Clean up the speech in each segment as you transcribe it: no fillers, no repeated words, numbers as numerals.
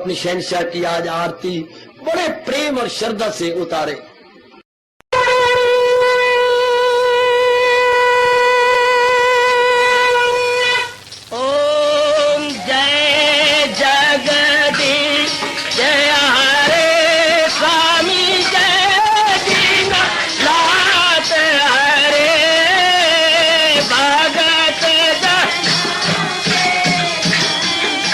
अपनी शहनशाह की आज आरती बड़े प्रेम और श्रद्धा से उतारे। ओम जय जगदीश जय हरे स्वामी जय दीना लात हरे भगत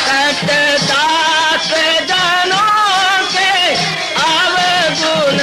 सतदास जनों के अवगुण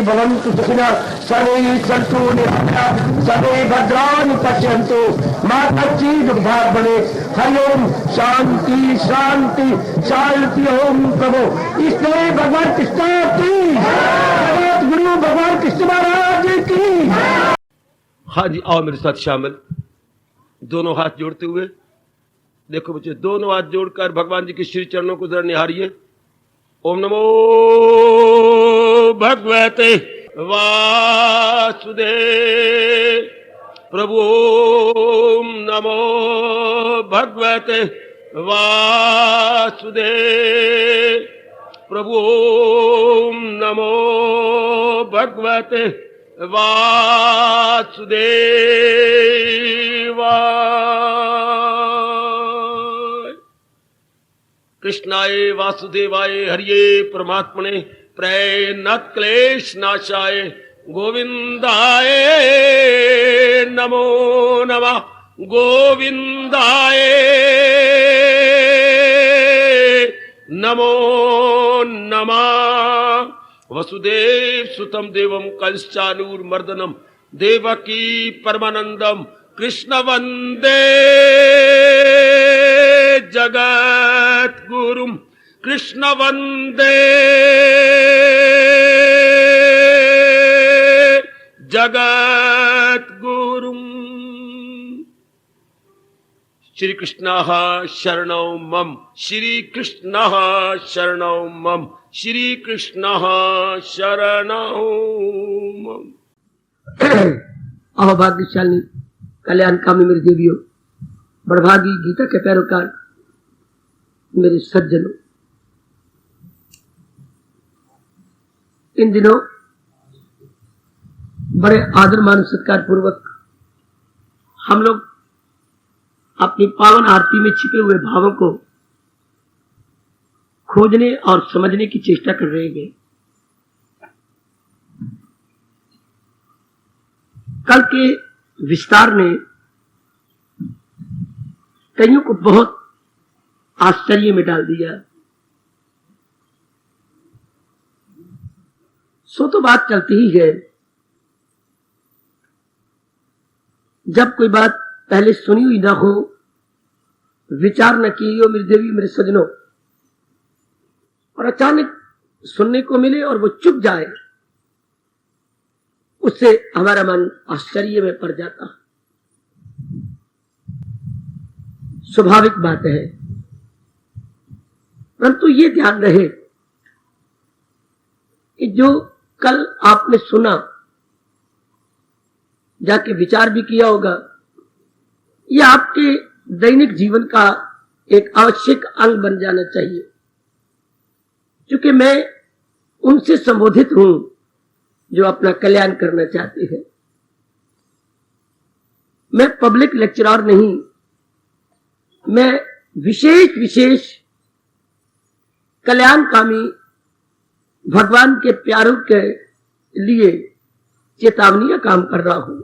भवन्तु सुखिनः सर्वे सन्तु निरामयाः सर्वे भद्राणि पश्यन्तु मा कश्चित् दुर्भाग् भवेत्। हरि ओम शांति शांति शांति। ओम प्रभु इसलिए भगवान कृष्ण की जगत गुरु भगवान कृष्ण महाराज की। हाँ जी, आओ मेरे साथ शामिल, दोनों हाथ जोड़ते हुए। देखो बच्चे, दोनों हाथ जोड़कर भगवान जी के श्री चरणों को जरा निहारिए। ओम नमो भगवते वासुदेव। प्रभु ओम नमो भगवते वासुदेव। प्रभु ओम नमो भगवते वासुदेवाय। कृष्णाय वासुदेवाय हरिये परमात्मने प्रणत क्लेश नाशाय गोविंदाय नमो नमः। गोविंदाय नमो नमः। वसुदेव सुतम देवम कंसचानूरमर्दनम देवकी परमानंदम कृष्ण वंदे जगत गुरुम। कृष्ण वंदे जगत गुरुम। श्री कृष्ण शरणौ मम। श्री कृष्ण शरणौ मम। श्री कृष्ण शरणौ मम। अहोभाग्यशाली कल्याणकामी मेरी देवियों, बड़भागी गीता के पैरोकार मेरे सज्जनों, इन दिनों बड़े आदर मान सत्कार पूर्वक हम लोग अपनी पावन आरती में छिपे हुए भावों को खोजने और समझने की चेष्टा कर रहे हैं। कल के विस्तार ने कईयों को बहुत आश्चर्य में डाल दिया। सो तो बात चलती ही है, जब कोई बात पहले सुनी हुई ना हो, विचार न की हो मेरी देवी मेरे सजनों, और अचानक सुनने को मिले और वो चुप जाए, उससे हमारा मन आश्चर्य में पड़ जाता। स्वाभाविक बात है, परंतु ये ध्यान रहे कि जो कल आपने सुना, जाके विचार भी किया होगा, यह आपके दैनिक जीवन का एक आवश्यक अंग बन जाना चाहिए। क्योंकि मैं उनसे संबोधित हूं जो अपना कल्याण करना चाहते हैं। मैं पब्लिक लेक्चरर नहीं, मैं विशेष कल्याणकामी भगवान के प्यारों के लिए चेतावनी का काम कर रहा हूं,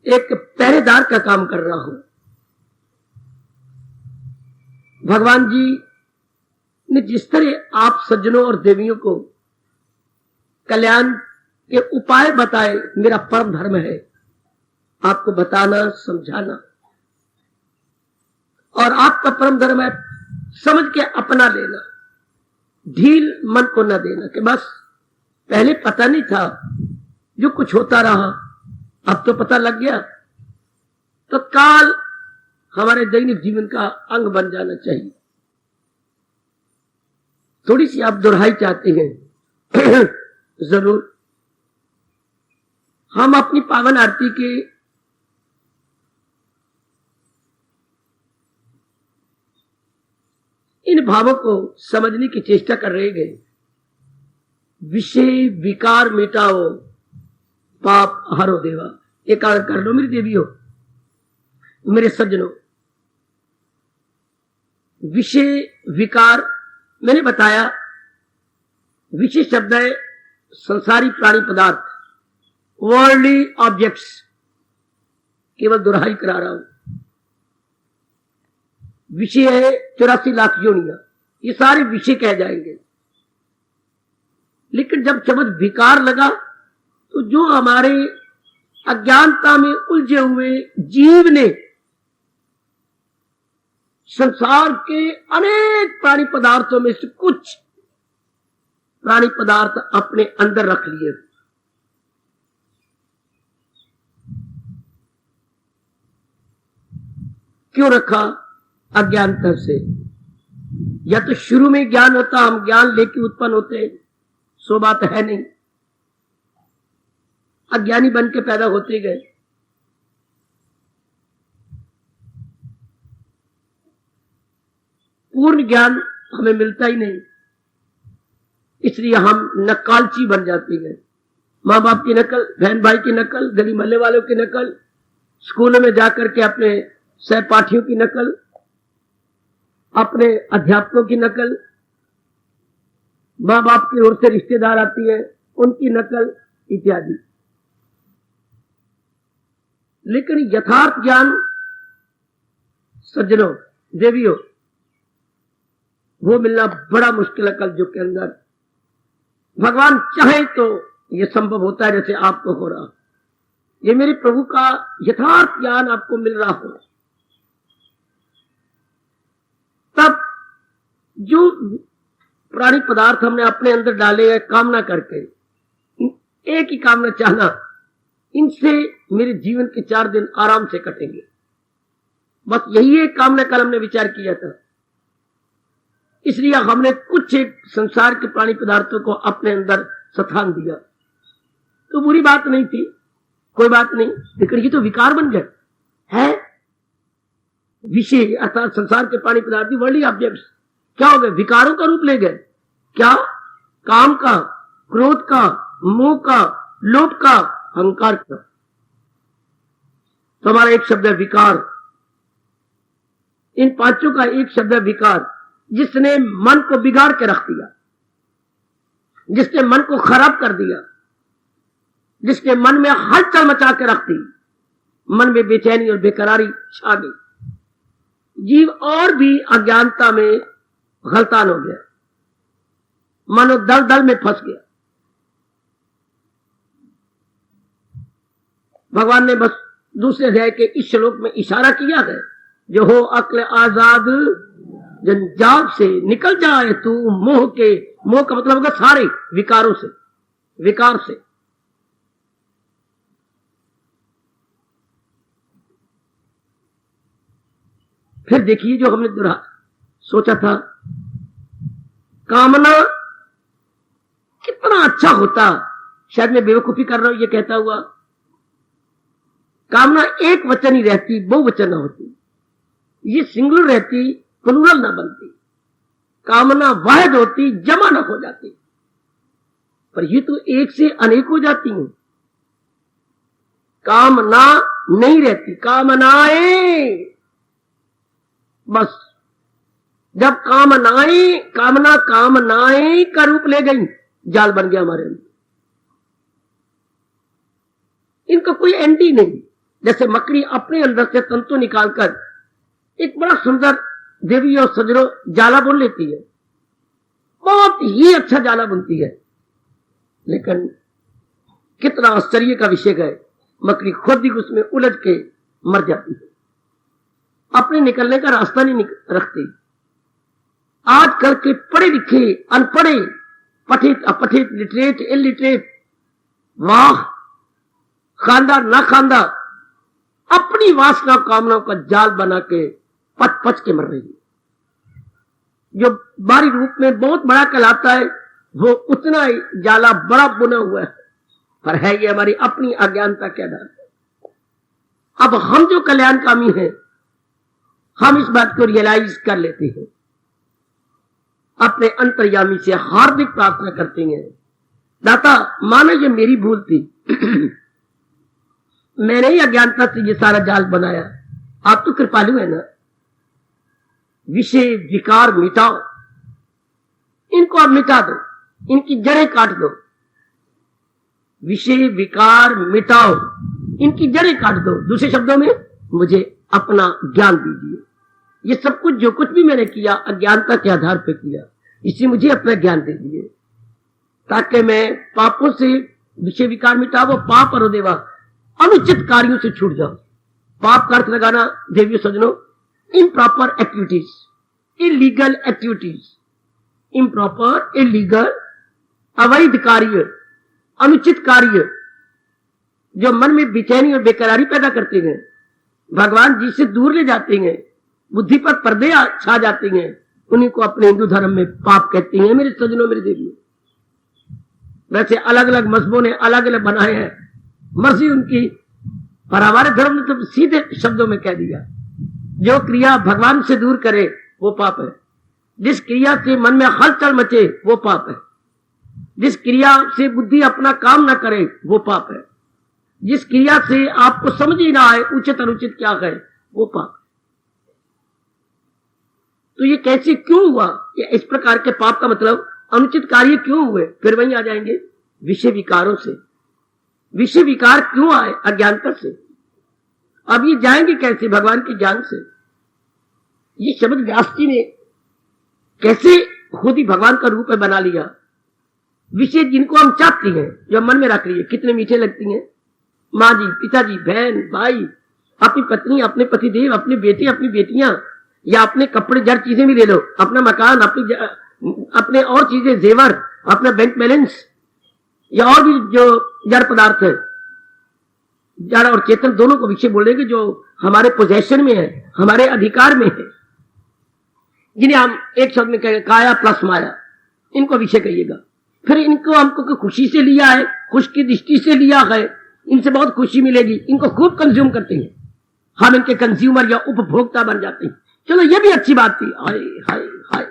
एक पहरेदार का काम कर रहा हूं। भगवान जी ने जिस तरह आप सज्जनों और देवियों को कल्याण के उपाय बताए, मेरा परम धर्म है आपको बताना, समझाना, और आपका परम धर्म है समझ के अपना लेना, ढील मन को न देना कि बस पहले पता नहीं था, जो कुछ होता रहा अब तो पता लग गया। तत्काल हमारे दैनिक जीवन का अंग बन जाना चाहिए। थोड़ी सी आप दोहराई चाहते हैं जरूर। हम अपनी पावन आरती के इन भावों को समझने की चेष्टा कर रहे हैं। विषय विकार मिटाओ, पाप हरो देवा। एक कार्य कर लो मेरी देवियों, मेरे सज्जनों। विषय विकार मैंने बताया, विषय शब्द है संसारी प्राणी पदार्थ, वर्ल्डली ऑब्जेक्ट्स। केवल दोहराई करा रहा हूं। विषय है 84 लाख योनियां, ये सारे विषय कह जाएंगे। लेकिन जब शब्द विकार लगा तो जो हमारे अज्ञानता में उलझे हुए जीव ने संसार के अनेक प्राणी पदार्थों में से कुछ प्राणी पदार्थ अपने अंदर रख लिए। क्यों रखा? अज्ञानता से। या तो शुरू में ज्ञान होता, हम ज्ञान लेके उत्पन्न होते, सो बात है नहीं। अज्ञानी बन के पैदा होते गए। पूर्ण ज्ञान हमें मिलता ही नहीं, इसलिए हम नकालची बन जाते गए। माँ बाप की नकल, बहन भाई की नकल, गली मोहल्ले वालों की नकल, स्कूलों में जाकर के अपने सहपाठियों की नकल, अपने अध्यापकों की नकल, माँ बाप की ओर से रिश्तेदार आती है उनकी नकल इत्यादि। लेकिन यथार्थ ज्ञान सज्जनों, देवियों, वो मिलना बड़ा मुश्किल है कलयुग के अंदर। भगवान चाहे तो ये संभव होता है, जैसे आपको हो रहा। ये मेरे प्रभु का यथार्थ ज्ञान आपको मिल रहा हो, तब जो प्राणी पदार्थ हमने अपने अंदर डाले हैं कामना करके, एक ही कामना चाहना, इनसे मेरे जीवन के 4 दिन आराम से कटेंगे। बस यही एक कामना कल हमने विचार किया था। इसलिए हमने कुछ एक संसार के प्राणी पदार्थों को अपने अंदर स्थान दिया। तो बुरी बात नहीं थी, कोई बात नहीं, लेकिन ये तो विकार बन गए है। विषय अर्थात संसार के प्राणी पदार्थ, वर्ल्डली ऑब्जेक्ट्स क्या हो गए? विकारों का रूप ले गए। क्या? काम का, क्रोध का, मोह का, लोभ का, अहंकार का। तो हमारा एक शब्द है विकार। इन पांचों का एक शब्द है विकार, जिसने मन को बिगाड़ के रख दिया, जिसने मन को खराब कर दिया, जिसने मन में हलचल मचा के रख दी, मन में बेचैनी और बेकरारी छा गई। जीव और भी अज्ञानता में गलतान हो गया, मानो दल दल में फंस गया। भगवान ने बस दूसरे अध्याय के इस श्लोक में इशारा किया है, जो हो अक्ल आजाद जंजाल से निकल जाए तू मोह के। मोह का मतलब होगा सारे विकारों से, विकार से। फिर देखिए जो हमने सोचा था, कामना कितना अच्छा होता। शायद मैं बेवकूफी कर रहा हूं ये कहता हुआ। कामना एक वचन ही रहती, बहुवचन न होती। ये सिंगुलर रहती, प्लूरल ना बनती। कामना वाहिद होती, जमा न हो जाती। पर ये तो एक से अनेक हो जाती हैं। कामना नहीं रहती, कामनाएं। बस जब कामनाएं का रूप ले गई, जाल बन गया हमारे अंदर। इनका कोई एंड ही नहीं। जैसे मकड़ी अपने अंदर से तंतु निकालकर एक बड़ा सुंदर देवी और सजरों जाला बुन लेती है, बहुत ही अच्छा जाला बुनती है, लेकिन कितना आश्चर्य का विषय है, मकड़ी खुद ही उसमें उलझ के मर जाती है, अपने निकलने का रास्ता नहीं रखती। आजकल के पढ़े लिखे अनपढ़े, पठित अपठित, लिटरेट इलिटरेट, वाह खानदार ना खानदार, अपनी वासना कामनाओं का जाल बना के पच पच के मर रही है। जो बाहरी रूप में बहुत बड़ा कहलाता है, वो उतना ही जाला बड़ा बुना हुआ है, पर है ये हमारी अपनी अज्ञानता के आधार पर। अब हम जो कल्याणकामी हैं, हम इस बात को रियलाइज कर लेते हैं, अपने अंतर्यामी से हार्दिक प्रार्थना करते हैं, दाता मानो ये मेरी भूल थी, मैंने ही अज्ञानता से ये सारा जाल बनाया, आप तो कृपालु है ना। विषय विकार मिटाओ, इनको आप मिटा दो, इनकी जड़ें काट दो। विषय विकार मिटाओ, इनकी जड़ें काट दो। दूसरे शब्दों में मुझे अपना ज्ञान दीजिए। ये सब कुछ जो कुछ भी मैंने किया अज्ञानता के आधार पर किया, इसी मुझे अपना ज्ञान दे दिए। ताकि मैं पापों से विषय विकार मिटावो, पाप और देवा अनुचित कार्यों से छूट जाओ। पाप का अर्थ लगाना देवियों सज्जनों, improper activities, illegal activities, improper, illegal, अवैध कार्य, अनुचित कार्य जो मन में बेचैनी और बेकरारी पैदा करते हैं, भगवान जी से दूर ले जाते हैं, बुद्धि पर पर्दे छा जाते हैं, उन्हीं को अपने हिंदू धर्म में पाप कहते हैं। मेरे सज्जनों, मेरे देवियों, वैसे अलग अलग मजहबों ने अलग अलग बनाए हैं, मर्जी उनकी, पर हमारे धर्म ने तो सीधे शब्दों में कह दिया, जो क्रिया भगवान से दूर करे वो पाप है, जिस क्रिया से मन में हलचल मचे वो पाप है, जिस क्रिया से बुद्धि अपना काम ना करे वो पाप है, जिस क्रिया से आपको समझ ही ना आए उचित अनुचित क्या है वो पाप। तो ये कैसे क्यों हुआ? ये इस प्रकार के पाप का मतलब अनुचित कार्य क्यों हुए? फिर वहीं आ जाएंगे विषय विकारों से। विषय विकार क्यों आए? अज्ञानता से। अब ये जाएंगे कैसे? भगवान के ज्ञान से। ये शब्द व्यास जी ने कैसे खुद ही भगवान का रूप में बना लिया। विषय जिनको हम चाहते हैं, जो मन में रख लिए, कितने मीठे लगती हैं। माँ जी, पिताजी, बहन, भाई, अपनी पत्नी, अपने पतिदेव, अपने बेटे, अपनी बेटियां, या अपने कपड़े, जड़ चीजें भी ले लो, अपना मकान, अपने और चीजें, जेवर, अपना बैंक बैलेंस, या और भी जो जड़ पदार्थ है, जड़ और चेतन दोनों को विषय बोलेंगे, जो हमारे पोजेशन में है, हमारे अधिकार में है, जिन्हें हम एक शब्द में कहेंगे काया प्लस माया, इनको विषय कहिएगा। फिर इनको हमको खुशी से लिया है, खुश की दृष्टि से लिया है, इनसे बहुत खुशी मिलेगी, इनको खूब कंज्यूम करते हैं, हम इनके कंज्यूमर या उपभोक्ता बन जाते हैं। चलो ये भी अच्छी बात थी। हाय हाय हाय।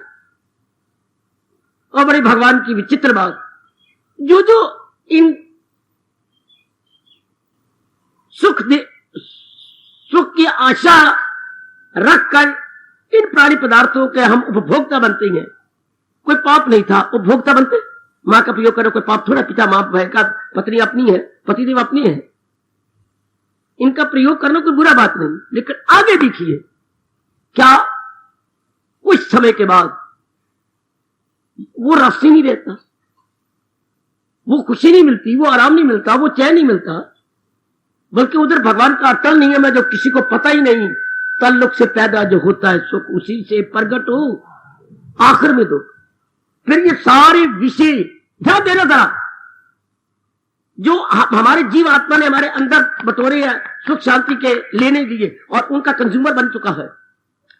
और बड़ी भगवान की विचित्र बात, जो जो इन सुख की आशा रखकर इन प्राणी पदार्थों के हम उपभोक्ता बनते हैं। कोई पाप नहीं था, उपभोक्ता बनते। मां का प्रयोग करो, कोई पाप थोड़ा। पिता, मां, बहन का, पत्नी अपनी है, पतिदेव अपनी है, इनका प्रयोग करना कोई बुरा बात नहीं। लेकिन आगे देखिए, क्या कुछ समय के बाद वो रस ही नहीं रहता, वो खुशी नहीं मिलती, वो आराम नहीं मिलता, वो चैन नहीं मिलता, बल्कि उधर भगवान का अटल नियम है जो किसी को पता ही नहीं। तल्लुक से पैदा जो होता है सुख, उसी से प्रगट हो आखिर में दुख। फिर ये सारे विषय ध्यान देना था, जो हमारे जीव आत्मा ने हमारे अंदर बटोरे हैं सुख शांति के लेने दिए, और उनका कंज्यूमर बन चुका है,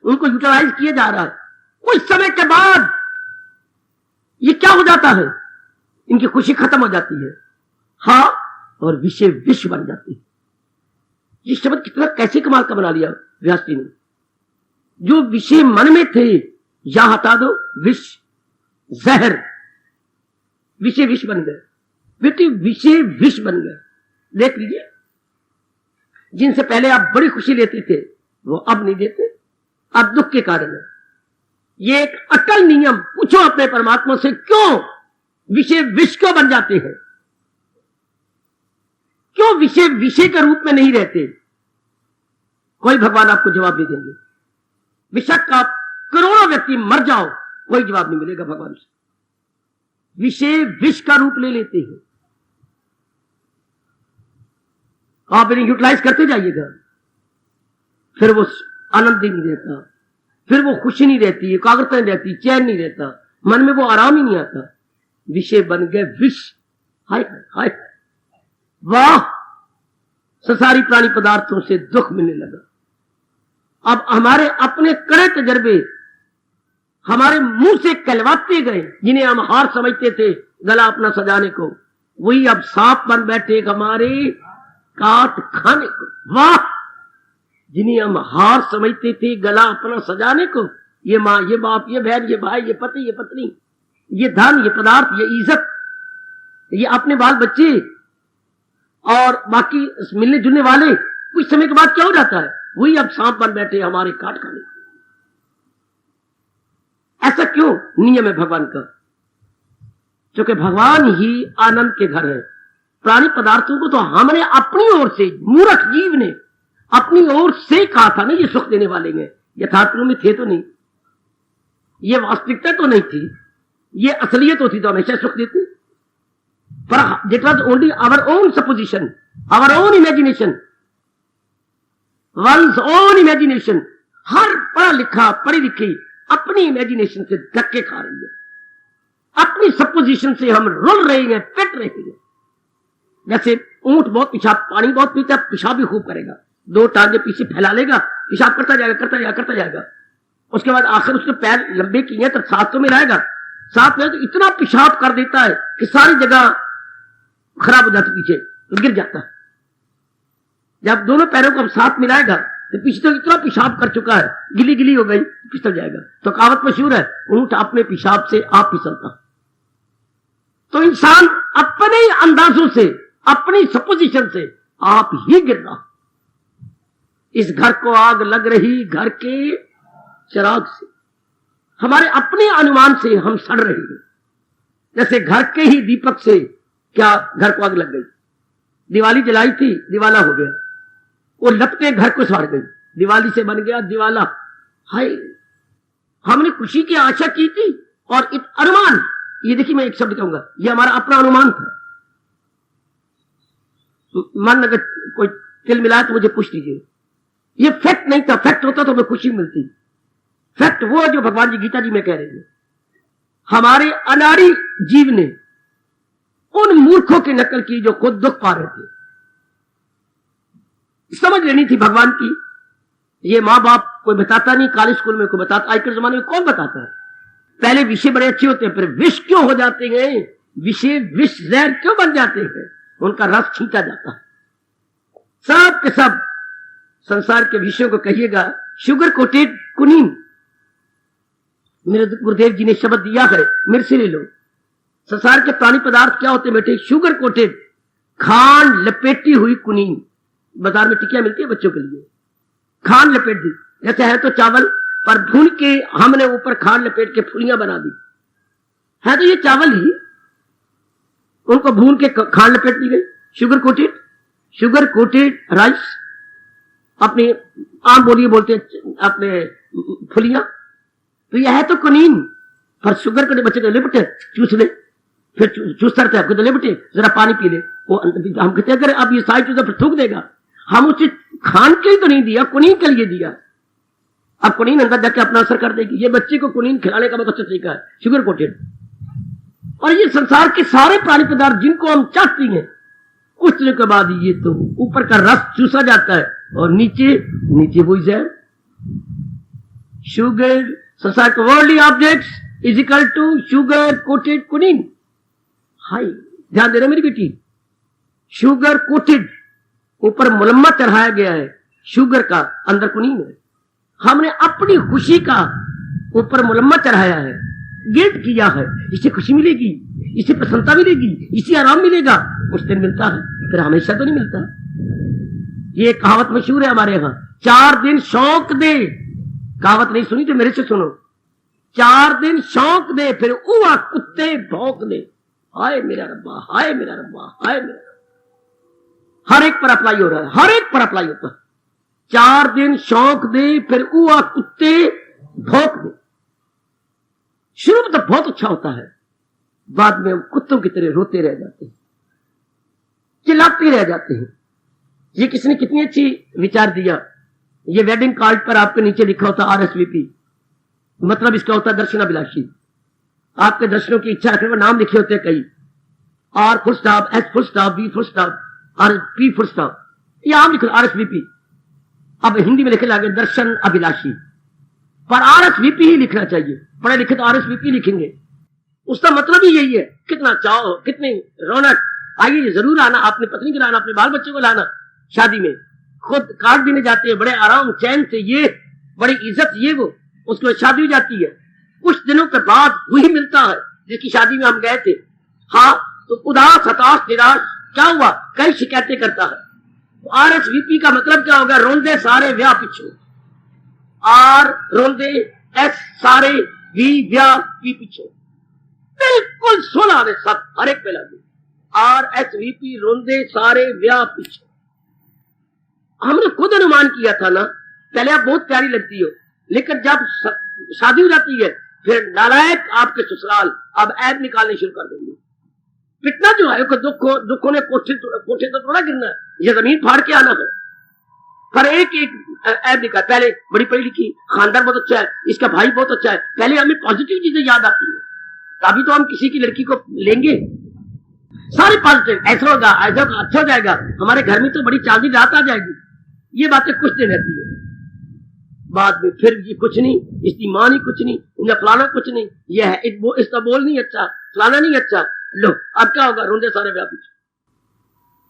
उनको यूटिलाइज किया जा रहा है। कुछ समय के बाद ये क्या हो जाता है? इनकी खुशी खत्म हो जाती है, हाँ, और विषय विष बन जाती है। ये शब्द कितना कैसे कमाल का बना लिया व्यास जी ने। जो विषय मन में थे, यहां हटा दो, विष, जहर, विषय विष बन गए। बेटे, विषय विष बन गए। देख लीजिए, जिनसे पहले आप बड़ी खुशी लेते थे वो अब नहीं देते, अब दुख के कारण है। ये एक अटल नियम। पूछो अपने परमात्मा से, क्यों विषय विष क्यों बन जाते हैं? क्यों विषय विषय के रूप में नहीं रहते? कोई भगवान आपको जवाब नहीं देंगे। बेशक आप करोड़ों व्यक्ति मर जाओ, कोई जवाब नहीं मिलेगा भगवान से। विषय विष का रूप ले लेते हैं। आप इन्हें यूटिलाइज करते जाइएगा, फिर वो आनंद ही नहीं रहता, फिर वो खुशी नहीं रहती, एकाग्रता नहीं रहती, चैन नहीं रहता, मन में वो आराम ही नहीं आता। विषय बन गए विष। हाय हाय, वाह! संसारी प्राणी पदार्थों से दुख मिलने लगा। अब हमारे अपने कड़े तजर्बे हमारे मुंह से कहलवाते गए, जिन्हें हम हार समझते थे गला अपना सजाने को, वही अब सांप बन बैठे हमारे काट खाने को। वाह! जिन्हें हम हार समझते थे गला अपना सजाने को, ये माँ, ये बाप, ये बहन, ये भाई, ये पति, ये पत्नी, ये धन, ये पदार्थ, ये इज्जत, ये अपने बाल बच्चे और बाकी मिलने जुलने वाले, कुछ समय के बाद क्या हो जाता है? वही अब सांप बन बैठे हमारे काट खाने। ऐसा क्यों? नियम है भगवान का, क्योंकि भगवान ही आनंद के घर है। प्राणी पदार्थों को तो हमने अपनी ओर से, मूर्ख जीव ने अपनी ओर से कहा था ना ये सुख देने वाले हैं। यथार्थ में थे तो नहीं, ये वास्तविकता तो नहीं थी, ये असलियत होती तो हमेशा सुख देती। पर it was only our own supposition, our own imagination, one's own imagination. हर पढ़ा लिखा पढ़ी लिखी अपनी इमेजिनेशन से धक्के खा रही है, अपनी सपोजिशन से हम रुल रहे हैं, पिट रहे हैं। जैसे ऊंट बहुत पानी बहुत पीता है, पेशाब भी खूब करेगा, दो टांगे पीछे फैला लेगा, पेशाब करता जाएगा करता जाएगा करता जाएगा। उसके बाद आखिर उसके पैर लंबे किए तो साथ तो में रहेगा, साथ में तो इतना पेशाब कर देता है कि सारी जगह खराब हो जाती, पीछे तो गिर जाता है। जब दोनों पैरों को हम साथ मिलाएगा तो पीछे तो इतना पेशाब कर चुका है, गिली गिली हो गई, फिसल जाएगा। तो कहावत मशहूर है, ऊंट अपने पेशाब से आप फिसलता। तो इंसान अपने अंदाजों से, अपनी सपोजिशन से आप ही गिर रहा। इस घर को आग लग रही घर के चिराग से, हमारे अपने अनुमान से हम सड़ रहे हैं। जैसे घर के ही दीपक से क्या घर को आग लग गई। दिवाली जलाई थी, दिवाला हो गया, वो लपटे घर को सड़ गई, दिवाली से बन गया दिवाला। हाय, हमने खुशी की आशा की थी और एक अनुमान, ये देखिए मैं एक शब्द कहूंगा, ये हमारा अपना अनुमान था। मन अगर कोई तिल मिला तो मुझे पूछ लीजिए, ये फैक्ट नहीं था, फैक्ट होता तो हमें खुशी मिलती। फैक्ट वो जो भगवान जी गीता जी में कह रहे हैं, हमारे अनाड़ी जीव ने उन मूर्खों की नकल की जो खुद दुख पा रहे थे। समझ लेनी थी भगवान की। ये माँ बाप कोई बताता नहीं, कॉलेज स्कूल में कोई बताता, आजकल जमाने में कौन बताता है। पहले विषय बड़े अच्छे होते हैं, फिर विष क्यों हो जाते हैं, विषय विष जहर क्यों बन जाते हैं, उनका रस छींटा जाता है। सब के सब संसार के विषयों को कहिएगा शुगर कोटेड कुनीन। मेरे गुरुदेव जी ने शब्द दिया है, मेरे से ले लो। संसार के प्राणी पदार्थ क्या होते हैं बेटे, शुगर कोटेड, खांड लपेटी हुई कुनीन। बाजार में टिकिया मिलती है बच्चों के लिए, खांड लपेट दी। जैसे है तो चावल, पर भून के हमने ऊपर खांड लपेट के फुलियां बना दी। है तो ये चावल ही, उनको भून के खांड लपेट दी गई, शुगर कोटेड राइस। अपने आम बोलिए बोलते हैं अपने फुलियां, तो यह है तो कुनीन, पर शुगर को बच्चे तो लिपटे, चूस ले, फिर चूसता रहता है, तो लिपटे, जरा पानी पी ले। वो हम कहते हैं अगर अब ये सारी चीजों पर थूक देगा, हम उसे खान के लिए तो नहीं दिया, कुनीन के लिए दिया। अब कुनीन अंदर जाके अपना असर कर देगी। ये बच्चे को कुनीन खिलाने का बहुत अच्छा तरीका है, शुगर कोटेड। और ये संसार के सारे प्राणी पदार्थ जिनको हम चाहते हैं, कुछ के बाद ये तो ऊपर का रस चूसा जाता है और नीचे वही जहर। शुगर, संसार के worldly objects is equal to sugar coated quinine. हाय, ध्यान दे रहे मेरी बेटी, शुगर कोटेड, ऊपर मुलम्मा चढ़ाया गया है शुगर का, अंदर कुनीन है। हमने अपनी खुशी का ऊपर मुलम्मा चढ़ाया है, गिल्ट किया है, इससे खुशी मिलेगी, इससे प्रसन्नता मिलेगी, इससे आराम मिलेगा। कुछ दिन मिलता है, फिर हमेशा तो नहीं मिलता। ये कहावत मशहूर है हमारे यहां, 4 दिन शौक दे। कहावत नहीं सुनी तो मेरे से सुनो, 4 दिन शौक दे, फिर उआ कुत्ते भौंक दे। हाय मेरा रब्बा, हाय मेरा रब्बा, हाय मेरा रब्बा। हर एक पर अप्लाई हो रहा है, हर एक पर अप्लाई होता है। 4 दिन शौक दे, फिर उआ कुत्ते भौंक दे। शुरू में तो बहुत अच्छा होता है, बाद में हम कुत्तों की तरह रोते रह जाते हैं, चिल्लाते रह जाते हैं। ये किसने कितनी अच्छी विचार दिया। ये वेडिंग कार्ड पर आपके नीचे लिखा होता RSVP, मतलब इसका होता है दर्शनाभिलाषी। आपके दर्शनों की इच्छा रखने पर नाम लिखे होते हैं कई, R full stop, S full stop, B full stop और P फुल स्टॉप, ये आम लिखो RSVP। अब हिंदी में लिखे लागे दर्शन अभिलाषी, पर RSVP ही लिखना चाहिए। पढ़े लिखे तो RSVP लिखेंगे, उसका मतलब ही यही है, कितना चाहो, कितनी रौनक, आइए जरूर आना, अपनी पत्नी को लाना, अपने बाल बच्चों को लाना। शादी में खुद कार्ड देने जाते हैं बड़े आराम चैन से, ये बड़ी इज्जत, ये वो, उसके बाद शादी हो जाती है। कुछ दिनों के बाद वही मिलता है जिसकी शादी में हम गए थे। हाँ, तो उदास, हताश, निराश, क्या हुआ, कई शिकायतें करता है। तो RSVP का मतलब क्या होगा, रोंदे सारे व्याह पिछो। R रोंदे, S सारे, V व्याह, P पिछो। बिल्कुल सुना दे सब, हर एक पे लगे RSVP, रोंदे सारे व्याह पिछो। हमने खुद अनुमान किया था ना, पहले आप बहुत प्यारी लगती हो, लेकिन जब शादी हो जाती है फिर नालायक आपके ससुराल अब ऐब निकालने शुरू कर देंगे। पिटना जो है दुखों ने कोठे तो थोड़ा गिरना है, ये जमीन फाड़ के आना है। पर एक ऐप लिखा, पहले बड़ी पढ़ी लिखी, खानदान बहुत अच्छा है, इसका भाई बहुत अच्छा है, पहले हमें पॉजिटिव चीजें याद आती है, तभी तो हम किसी की लड़की को लेंगे। सारे पॉजिटिव, ऐसा होगा, ऐसा होगा, अच्छा हो जाएगा, हमारे घर में तो बड़ी चांदी रात आ जाएगी, ये बातें कुछ दिन रहती है। बाद में फिर ये कुछ नहीं, इसकी मां नहीं कुछ नहीं, इनका फलाना कुछ नहीं, ये है इसका बोल नहीं अच्छा, फलाना नहीं अच्छा, लो अब क्या होगा, रोंदे सारे व्यापी।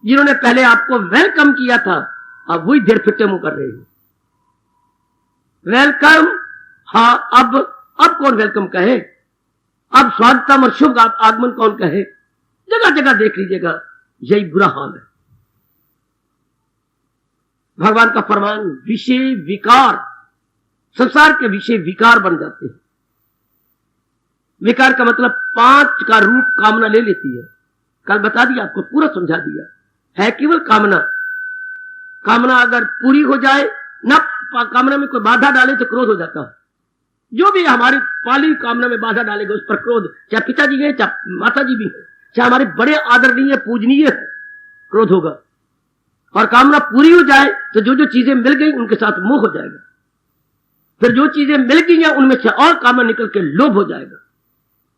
जिन्होंने पहले आपको वेलकम किया था, अब वही देर फिटे मुंह कर रहे हैं। वेलकम, हाँ, अब कौन वेलकम कहे, अब स्वागतम और शुभ आगमन कौन कहे, जगह जगह देख लीजिएगा यही बुरा हाल है। भगवान का फरमान, विषय विकार, संसार के विषय विकार बन जाते हैं। विकार का मतलब 5 का रूप कामना ले लेती है। कल बता दिया आपको, पूरा समझा दिया, है केवल कामना। कामना अगर पूरी हो जाए ना, कामना में कोई बाधा डाले तो क्रोध हो जाता है। जो भी हमारी पाली कामना में बाधा डालेगा उस पर क्रोध, चाहे पिताजी है चाहे माता जी भी है, चाहे हमारे बड़े आदरणीय पूजनीय है, क्रोध होगा। और कामना पूरी हो जाए तो जो जो चीजें मिल गई उनके साथ मोह हो जाएगा, फिर जो चीजें मिल गई हैं उनमें से और कामना निकल के लोभ हो जाएगा,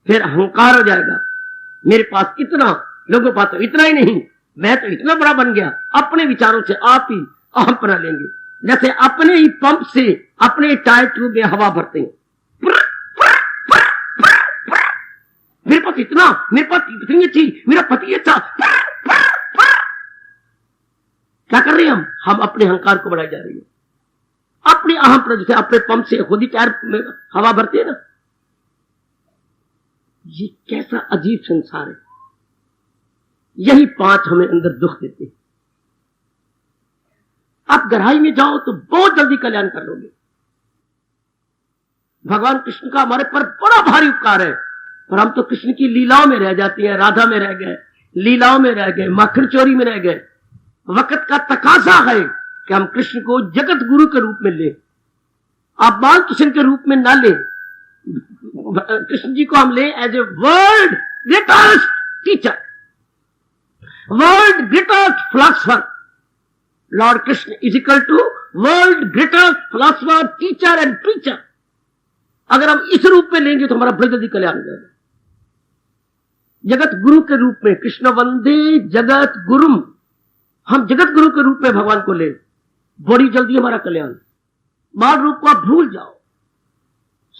फिर अहंकार हो जाएगा, मेरे पास इतना, लोगों के पास तो इतना ही नहीं, मैं तो इतना बड़ा बन गया। अपने विचारों से आप ही अहम बना लेंगे, जैसे अपने ही पंप से अपने टायर ट्यूब में हवा भरते हैं, मेरे पास इतना, मेरे पास इतनी अच्छी, मेरा पति अच्छा, क्या कर रहे हैं हम अपने अहंकार को बढ़ाई जा रही है। अपने अहम पर जैसे अपने पंप से खुद ही टायर में हवा भरते हैं ना, ये कैसा अजीब संसार है। यही 5 हमें अंदर दुख देते हैं। आप गहराई में जाओ तो बहुत जल्दी कल्याण कर लोगे। भगवान कृष्ण का हमारे पर बड़ा भारी उपकार है, पर हम तो कृष्ण की लीलाओं में रह जाती हैं, राधा में रह गए, लीलाओं में रह गए, माखन चोरी में रह गए। वक्त का तकाजा है कि हम कृष्ण को जगत गुरु के रूप में ले, आप बाल कृष्ण के रूप में ना ले, कृष्ण जी को हम ले as a world greatest teacher, world greatest philosopher. Lord Krishna is equal to world greatest philosopher, teacher and preacher. अगर हम इस रूप में लेंगे तो हमारा बड़ी जल्दी कल्याण हो जाएगा। जगत गुरु के रूप में, कृष्ण वंदे जगत गुरुम, हम जगत गुरु के रूप में भगवान को ले, बड़ी जल्दी हमारा कल्याण। बाल रूप को आप भूल जाओ,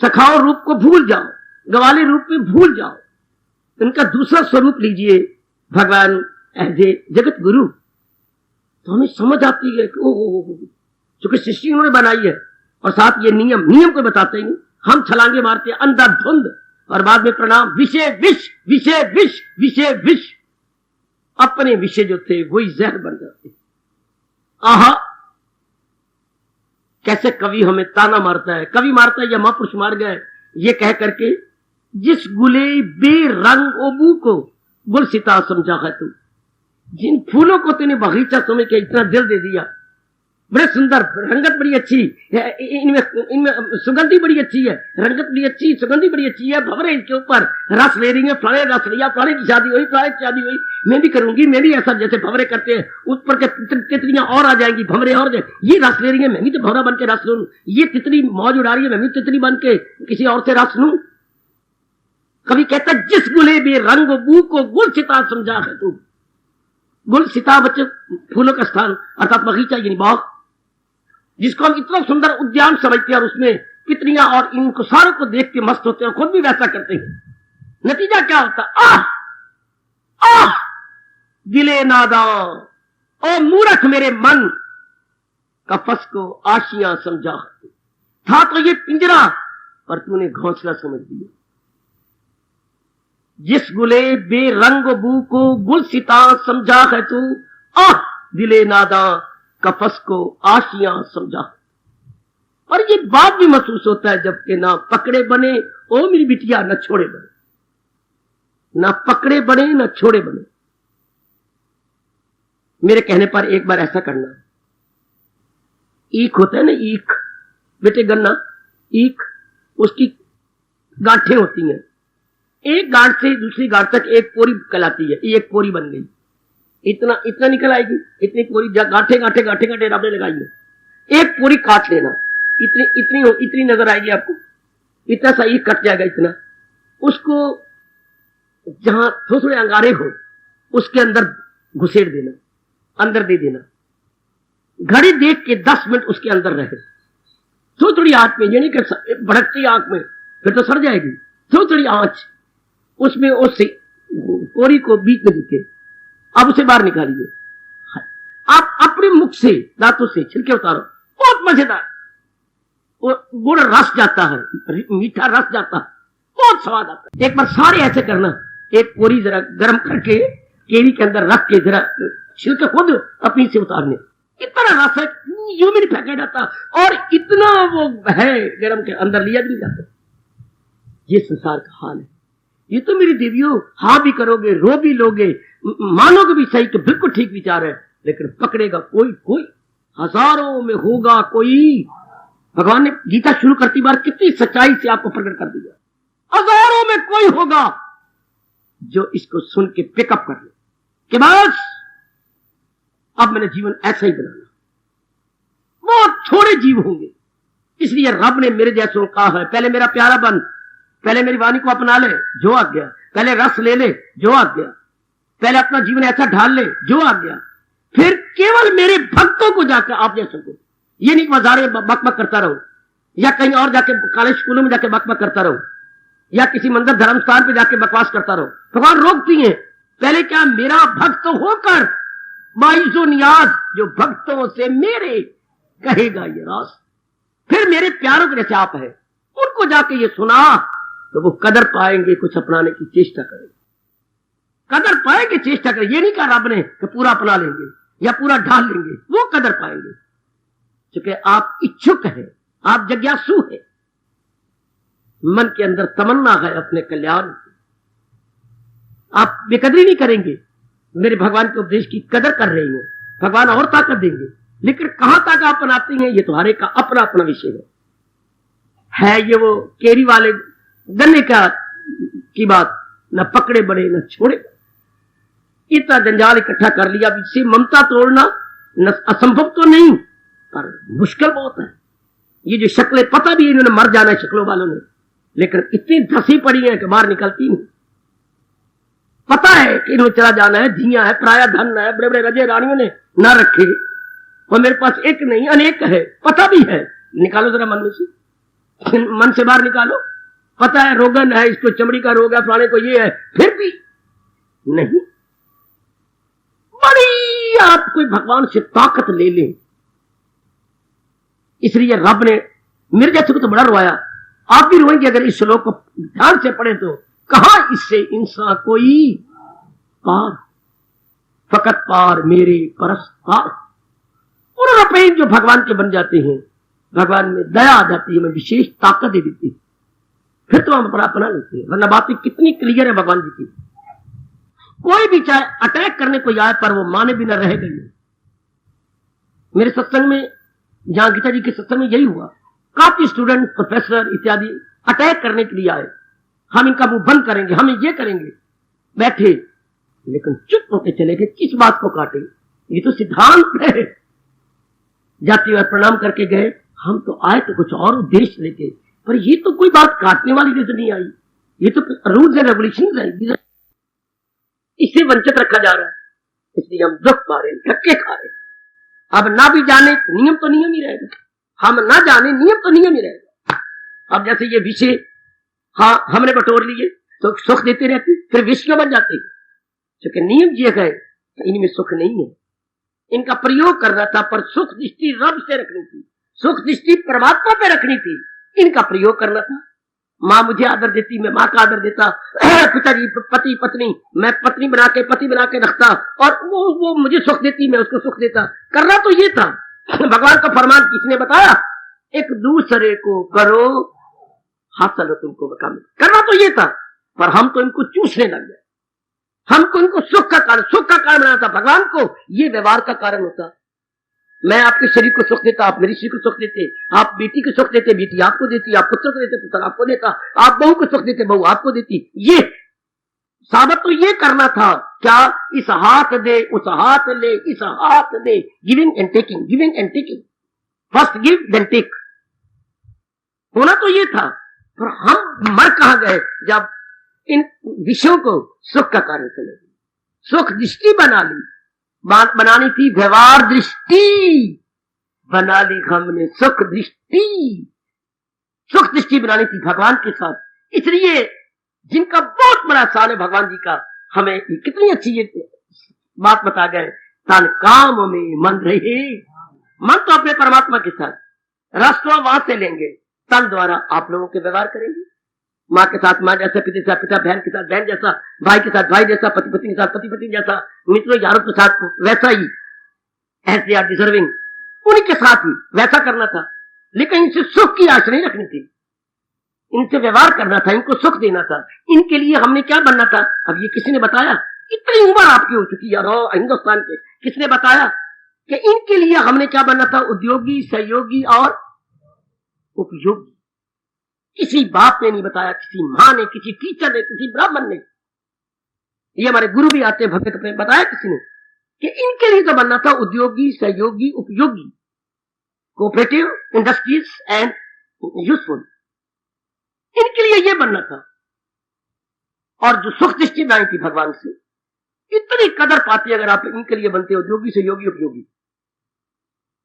सखाओ रूप को भूल जाओ, गवाले रूप में भूल जाओ, इनका दूसरा स्वरूप लीजिए भगवान एज ए जगत गुरु, तो हमें समझ आती है कि ओ चूंकि सृष्टि उन्होंने बनाई है, और साथ ये नियम को बताते हैं, हम छलांगे मारते हैं अंधाधुंध, और बाद में प्रणाम, विषय विष, विषय विष, विषय विष। अपने विषय जो थे वही जहर बन जाते। आहा, कैसे कवि हमें ताना मारता है, कवि मारता है या महापुरुष मार गए, ये कह करके, जिस गुले बेरंग ओबू को गुल सिता समझा है तू, जिन फूलों को तूने बगीचा समझ के इतना दिल दे दिया, बड़े सुंदर, रंगत बड़ी अच्छी, इनमें सुगंधी बड़ी अच्छी है, रंगत बड़ी अच्छी, सुगंधी बड़ी अच्छी है, भंवरे इसके ऊपर रस ले रही है, फलाने रस लिया, फलाने की शादी हुई, फलाने की शादी हुई, मैं भी करूंगी, मैं भी ऐसा जैसे भंवरे करते हैं, उस पर के तितलियां और आ जाएंगी, भंवरे और ये रस ले रही है, मैं भी तो भंवरा बन के रस लूं, ये तितली मौज उड़ा रही है, मैं भी तितली बन के किसी और से रस लूं। कभी कहता, जिस गुले बे रंग बू को गुल सिता समझा है तू। गुल सिता बच्चे फूलों का स्थान, अर्थात बगीचा यानी बाग, जिसको हम इतना सुंदर उद्यान समझते हैं, और उसमें कितनियां, और इनको सारों को देख के मस्त होते हैं, खुद भी वैसा करते हैं। नतीजा क्या होता? आह दिले नादा, ओ मूर्ख मेरे मन, कफस को आशियां समझा, था तो ये पिंजरा पर तूने घोंसला समझ दिया। जिस गुले बेरंग बू को गुल सिता समझा है तू, आह दिले नादा, कफस को आशियां समझा। और ये बात भी महसूस होता है जबकि ना पकड़े बने, ओ मेरी बिटिया, न छोड़े बने, ना पकड़े बने न छोड़े बने। मेरे कहने पर एक बार ऐसा करना, ईख होता है ना, ईख बेटे, गन्ना ईख, उसकी गांठें होती हैं, एक गांठ से दूसरी गांठ तक एक पोरी कहलाती है। ये एक पोरी बन गई, इतना इतना निकल आएगी, इतनी पोरी गांठे गांठे गांठे गांठे आपने लगाई है। एक पोरी काट लेना, इतनी इतनी इतनी नजर आएगी आपको, इतना सा ये कट जाएगा इतना। उसको जहां थोड़े अंगारे हो उसके अंदर घुसेड़ देना, अंदर दे देना। घड़ी देख के 10 मिनट उसके अंदर रहे। थोड़ी आंच में, ये नहीं कर भड़कती आंख में, फिर तो सड़ जाएगी। थोड़ी आंच उसमें, उससे पोरी को बीच में दिखे। अब उसे बाहर निकालिए। आप अपने मुख से, दांतों से छिलके उतारो, बहुत मजेदार। वो गुड़ रस जाता है, मीठा रस जाता है, बहुत स्वाद आता है। एक बार सारे ऐसे करना। एक पोरी जरा गर्म करके केरी के अंदर रख के जरा छिलके खुद अपनी से उतारने। इतना रस है, यूं भी नहीं फेंका जाता, और इतना वो है गर्म के अंदर लिया भी नहीं जाता। ये संसार का हाल है। ये तो मेरी देवियों, हाँ भी करोगे, रो भी लोगे, मानोगे भी सही कि बिल्कुल ठीक विचार है, लेकिन पकड़ेगा कोई कोई। हजारों में होगा कोई। भगवान ने गीता शुरू करती बार कितनी सच्चाई से आपको प्रकट कर दिया। हजारों में कोई होगा जो इसको सुन के पिकअप कर ले कि बस अब मैंने जीवन ऐसा ही बनाना। बहुत थोड़े जीव होंगे, इसलिए रब ने मेरे जैसों कहा है, पहले मेरा प्यारा बन, पहले मेरी वाणी को अपना ले, जो आ गया। पहले रस ले ले, जो आ गया। पहले अपना जीवन ऐसा ढाल ले, जो आ गया। फिर केवल मेरे भक्तों को जाकर आप जैसों को, ये नहीं बाजार में बकबक करता रहो, या कहीं और जाके कॉलेज स्कूलों में जाके बकबक करता रहो, या किसी मंदिर धर्म स्थान पे जाके बकवास करता रहो। भगवान रोकती है, पहले क्या मेरा भक्त होकर बाईसो नियाज जो भक्तों से मेरे कहेगा ये रास। फिर मेरे प्यारों के जैसे आप है, उनको जाके ये सुना तो वो कदर पाएंगे, कुछ अपनाने की चेष्टा करेंगे, कदर पाएंगे, चेष्टा करेंगे। ये नहीं कहा रब ने कि पूरा अपना लेंगे या पूरा ढाल लेंगे, वो कदर पाएंगे क्योंकि आप इच्छुक है, आप जिज्ञासु है, मन के अंदर तमन्ना है अपने कल्याण की। आप बेकदरी नहीं करेंगे, मेरे भगवान के उपदेश की कदर कर रही हो, भगवान और ताकत देंगे। लेकिन कहां तक आप बनाती हैं, ये तुम्हारे का अपना अपना विषय है। ये वो केरी वाले गन्ने का की बात, न पकड़े बड़े न छोड़े। इतना जंजाल इकट्ठा कर लिया, इससे ममता तोड़ना न असंभव तो नहीं, पर मुश्किल बहुत है। ये जो शक्लें, पता भी इन्होंने मर जाना है शक्लों वालों ने, लेकिन इतनी धसी पड़ी है कि बाहर निकलती नहीं। पता है कि इन्होंने चला जाना है, जिया है, पराया धन है, बड़े बड़े रजे रानियों ने ना रखे, और मेरे पास एक नहीं अनेक है, पता भी है। निकालो जरा मन में से, मन से बाहर निकालो। पता है रोगन है, इसको चमड़ी का रोग है, फलाने को ये है, फिर भी नहीं। बड़ी आप कोई भगवान से ताकत ले लें। इसलिए रब ने मेरे जैसे को तो बड़ा रोया। आप भी रोएंगे अगर इस श्लोक को ध्यान से पढ़े तो। कहा इससे इंसान कोई पार, फकत पार मेरे परस पार। और रुपये जो भगवान के बन जाते हैं, भगवान में दया आ जाती है, हमें विशेष ताकत दे देती है, फिर तो हम अपना लेते हैं। वरना बातें कितनी क्लियर है भगवान जी की। कोई भी चाहे अटैक करने को आए पर वो माने बिना रहेगा नहीं। मेरे सत्संग में, जहां गीता जी के सत्संग में यही हुआ, काफी स्टूडेंट, प्रोफेसर इत्यादि अटैक करने के लिए आए। हम इनका मुंह बंद करेंगे, हम ये करेंगे, बैठे, लेकिन चुप होकर चले गए। किस बात को काटे, ये तो सिद्धांत है। जाते हुए प्रणाम करके गए। हम तो आए तो कुछ और उद्देश्य लेके, पर ये तो कोई बात काटने वाली नजर नहीं आई। ये तो रूल्स एंड रेगुलेशन है, इससे वंचित रखा जा रहा है। इसलिए हम दुख पा रहे हैं, धक्के खा रहे हैं। अब ना भी जाने, नियम तो नियम ही रहेगा। हम ना जाने, नियम तो नियम ही रहेगा। अब जैसे ये विषय, हाँ हमने बटोर लिए तो सुख देते रहते, फिर विषय बन जाते हैं। क्योंकि नियम ये गए, इनमें सुख नहीं है। इनका प्रयोग करना था, पर सुख दृष्टि रब से रखनी थी, सुख दृष्टि परमात्मा पे रखनी थी। इनका प्रयोग करना था। माँ मुझे आदर देती, मैं माँ का आदर देता। पिताजी, पति पत्नी, मैं पत्नी बना के, पति बना के रखता, और वो मुझे सुख देती, मैं उसको सुख देता। करना तो ये था। भगवान का फरमान किसने बताया? एक दूसरे को करो हासिल तुमको बता। करना तो ये था, पर हम तो इनको चूसने लग गए। हमको इनको सुख का कारण बनाना था। भगवान को ये व्यवहार का कारण होता। मैं आपके शरीर को सुख देता, आप मेरे शरीर को सुख देते, आप बेटी को सुख देते, बेटी आपको देती, आप पुत्र को देते, पुत्र आपको देता, आप बहू को सुख देते, बहू आपको देती। ये साबित तो ये करना था क्या, इस हाथ दे, उस हाथ ले, इस हाथ दे, giving and taking, giving and taking, first give then take, होना तो ये था। पर हम मर कहां गए जब इन विषयों को सुख का कारण समझ, सुख दृष्टि बना ली, बनानी थी व्यवहार दृष्टि, बना ली हमने सुख दृष्टि, सुख दृष्टि बनानी थी भगवान के साथ। इसलिए जिनका बहुत बड़ा साल है भगवान जी का, हमें कितनी अच्छी ये बात बता गए, तन काम में मन रहे, मन तो अपने परमात्मा के साथ, रस तो वहां से लेंगे, तन द्वारा आप लोगों के व्यवहार करेंगे, माँ के साथ माँ जैसा, पिता के साथ पिता, बहन के साथ बहन जैसा, भाई के साथ भाई जैसा, पति पत्नी के साथ पति पत्नी जैसा, मित्रों यारों के साथ वैसा ही, ऐसे आर डिजर्विंग, उन्हीं के साथ ही वैसा करना था। लेकिन इनसे सुख की आशा नहीं रखनी थी, इनसे व्यवहार करना था, इनको सुख देना था। इनके लिए हमने क्या बनना था, अब ये किसी ने बताया, इतनी उम्र आपकी हो चुकी है हिंदुस्तान के, किसने बताया कि इनके लिए हमने क्या बनना था, उद्योगी, सहयोगी और उपयोगी। किसी बाप ने नहीं बताया, किसी मां ने, किसी टीचर ने, किसी ब्राह्मण ने, ये हमारे गुरु भी आते भगत ने बताया किसी ने, कि इनके लिए तो बनना था उद्योगी, सहयोगी, उपयोगी, कोऑपरेटिव, इंडस्ट्रीज एंड यूजफुल, इनके लिए ये बनना था। और जो सुख दृष्टि में आई थी भगवान से, इतनी कदर पाती अगर आप इनके लिए बनते, उद्योगी, सहयोगी, उपयोगी,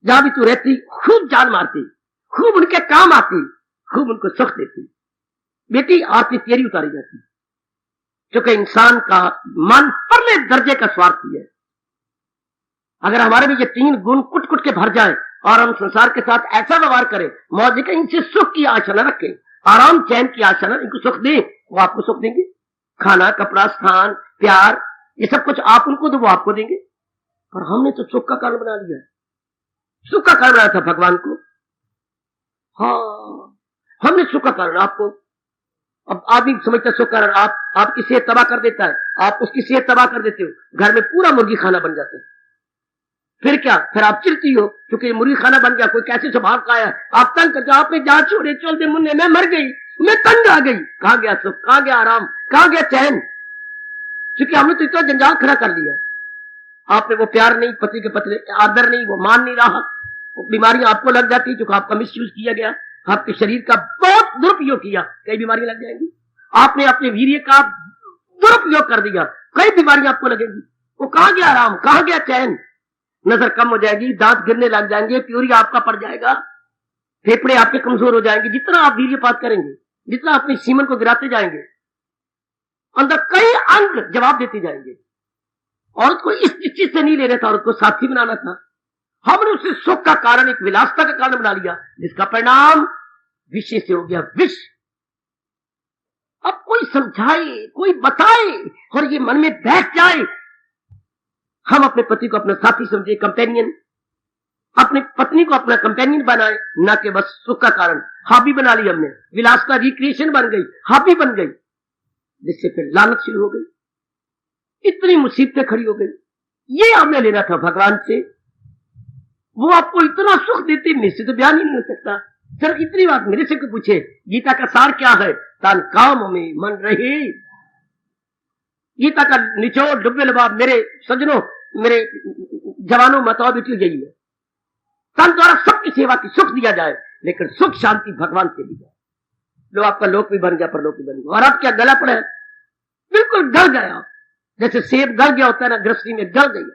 जहां भी तू रहती खूब जान मारती, खूब उनके काम आती, खूब उनको सुख देती। बेटी आरती तेरी उतारी जाती, क्योंकि इंसान का मन परले दर्जे का स्वार्थी है। अगर हमारे में ये तीन गुण कुट कुट के भर जाए और हम संसार के साथ ऐसा व्यवहार करें, मौज के, इनसे सुख की आशा न रखें, आराम चैन की आशा न, इनको सुख दें, वो आपको सुख देंगे, खाना, कपड़ा, स्थान, प्यार, ये सब कुछ आप उनको दो, वो आपको देंगे। पर हमने तो सुख का कारण बना लिया, सुख का कारण बनाया था भगवान को। हाँ, हमने सुख का कारण आपको, अब आदमी समझता सुख कारण आपकी सेहत तबाह कर देता है, आप उसकी सेहत तबाह कर देते हो, घर में पूरा मुर्गी खाना बन जाता है। फिर क्या, फिर आप चिढ़ती हो क्योंकि मुर्गी खाना बन गया, कोई कैसे स्वभाव का है, आप तंग करते, आपने जहां छोड़े चल दे मुन्ने, मैं मर गई, मैं तंग आ गई, कहां गया सुख, कहां गया आराम, कहां गया चैन, क्योंकि हमने तो इतना जंजाल खड़ा कर लिया। आपने वो प्यार नहीं, पति के पति आदर नहीं, वो मान नहीं रहा, वो बीमारियां आपको लग जाती क्योंकि आपका मिसयूज किया गया, आपके शरीर का बहुत दुरुपयोग किया, कई बीमारियां लग जाएंगी। आपने अपने वीर्य का दुरुपयोग कर दिया, कई बीमारियां आपको लगेंगी। वो कहां गया आराम, कहां गया चैन, नजर कम हो जाएगी, दांत गिरने लग जाएंगे, प्यूरिया आपका पड़ जाएगा, फेफड़े आपके कमजोर हो जाएंगे, जितना आप वीर्यपात करेंगे, जितना अपने सीमन को गिराते जाएंगे, अंदर कई अंग जवाब देते जाएंगे। औरत को इस चीज से नहीं ले रहा था, औरत को साथी बनाना था। हमने उसे सुख का कारण, एक विलासता का कारण बना लिया, जिसका परिणाम विषय से हो गया विष। अब कोई समझाए, कोई बताए और ये मन में बैठ जाए, हम अपने पति को अपना साथी समझे, कंपेनियन, अपने पत्नी को अपना कंपेनियन बनाए, ना कि बस सुख का कारण। हॉबी बना ली हमने, विलासता रिक्रिएशन बन गई, हॉबी बन गई, जिससे फिर लानत शुरू हो गई, इतनी मुसीबतें खड़ी हो गई। ये हमने लेना था भगवान से, वो आपको इतना सुख देते, मेरे से तो बयान ही नहीं हो सकता। सिर्फ इतनी बात मेरे से पूछे, गीता का सार क्या है, तान काम में मन रहे। गीता का निचोड़ डुब्बे लबाब, मेरे सज्जनों, मेरे जवानों, माताओं, बेटियों, यही है, तन द्वारा सबकी सेवा की सुख दिया जाए, लेकिन सुख शांति भगवान से दी जाए। लो आपका लोक भी बन गया, परलोक भी बन गया। और अब क्या गला पड़ा है, बिल्कुल गल गया, जैसे सेब गल गया होता है ना, गृहस्थी में गल गई।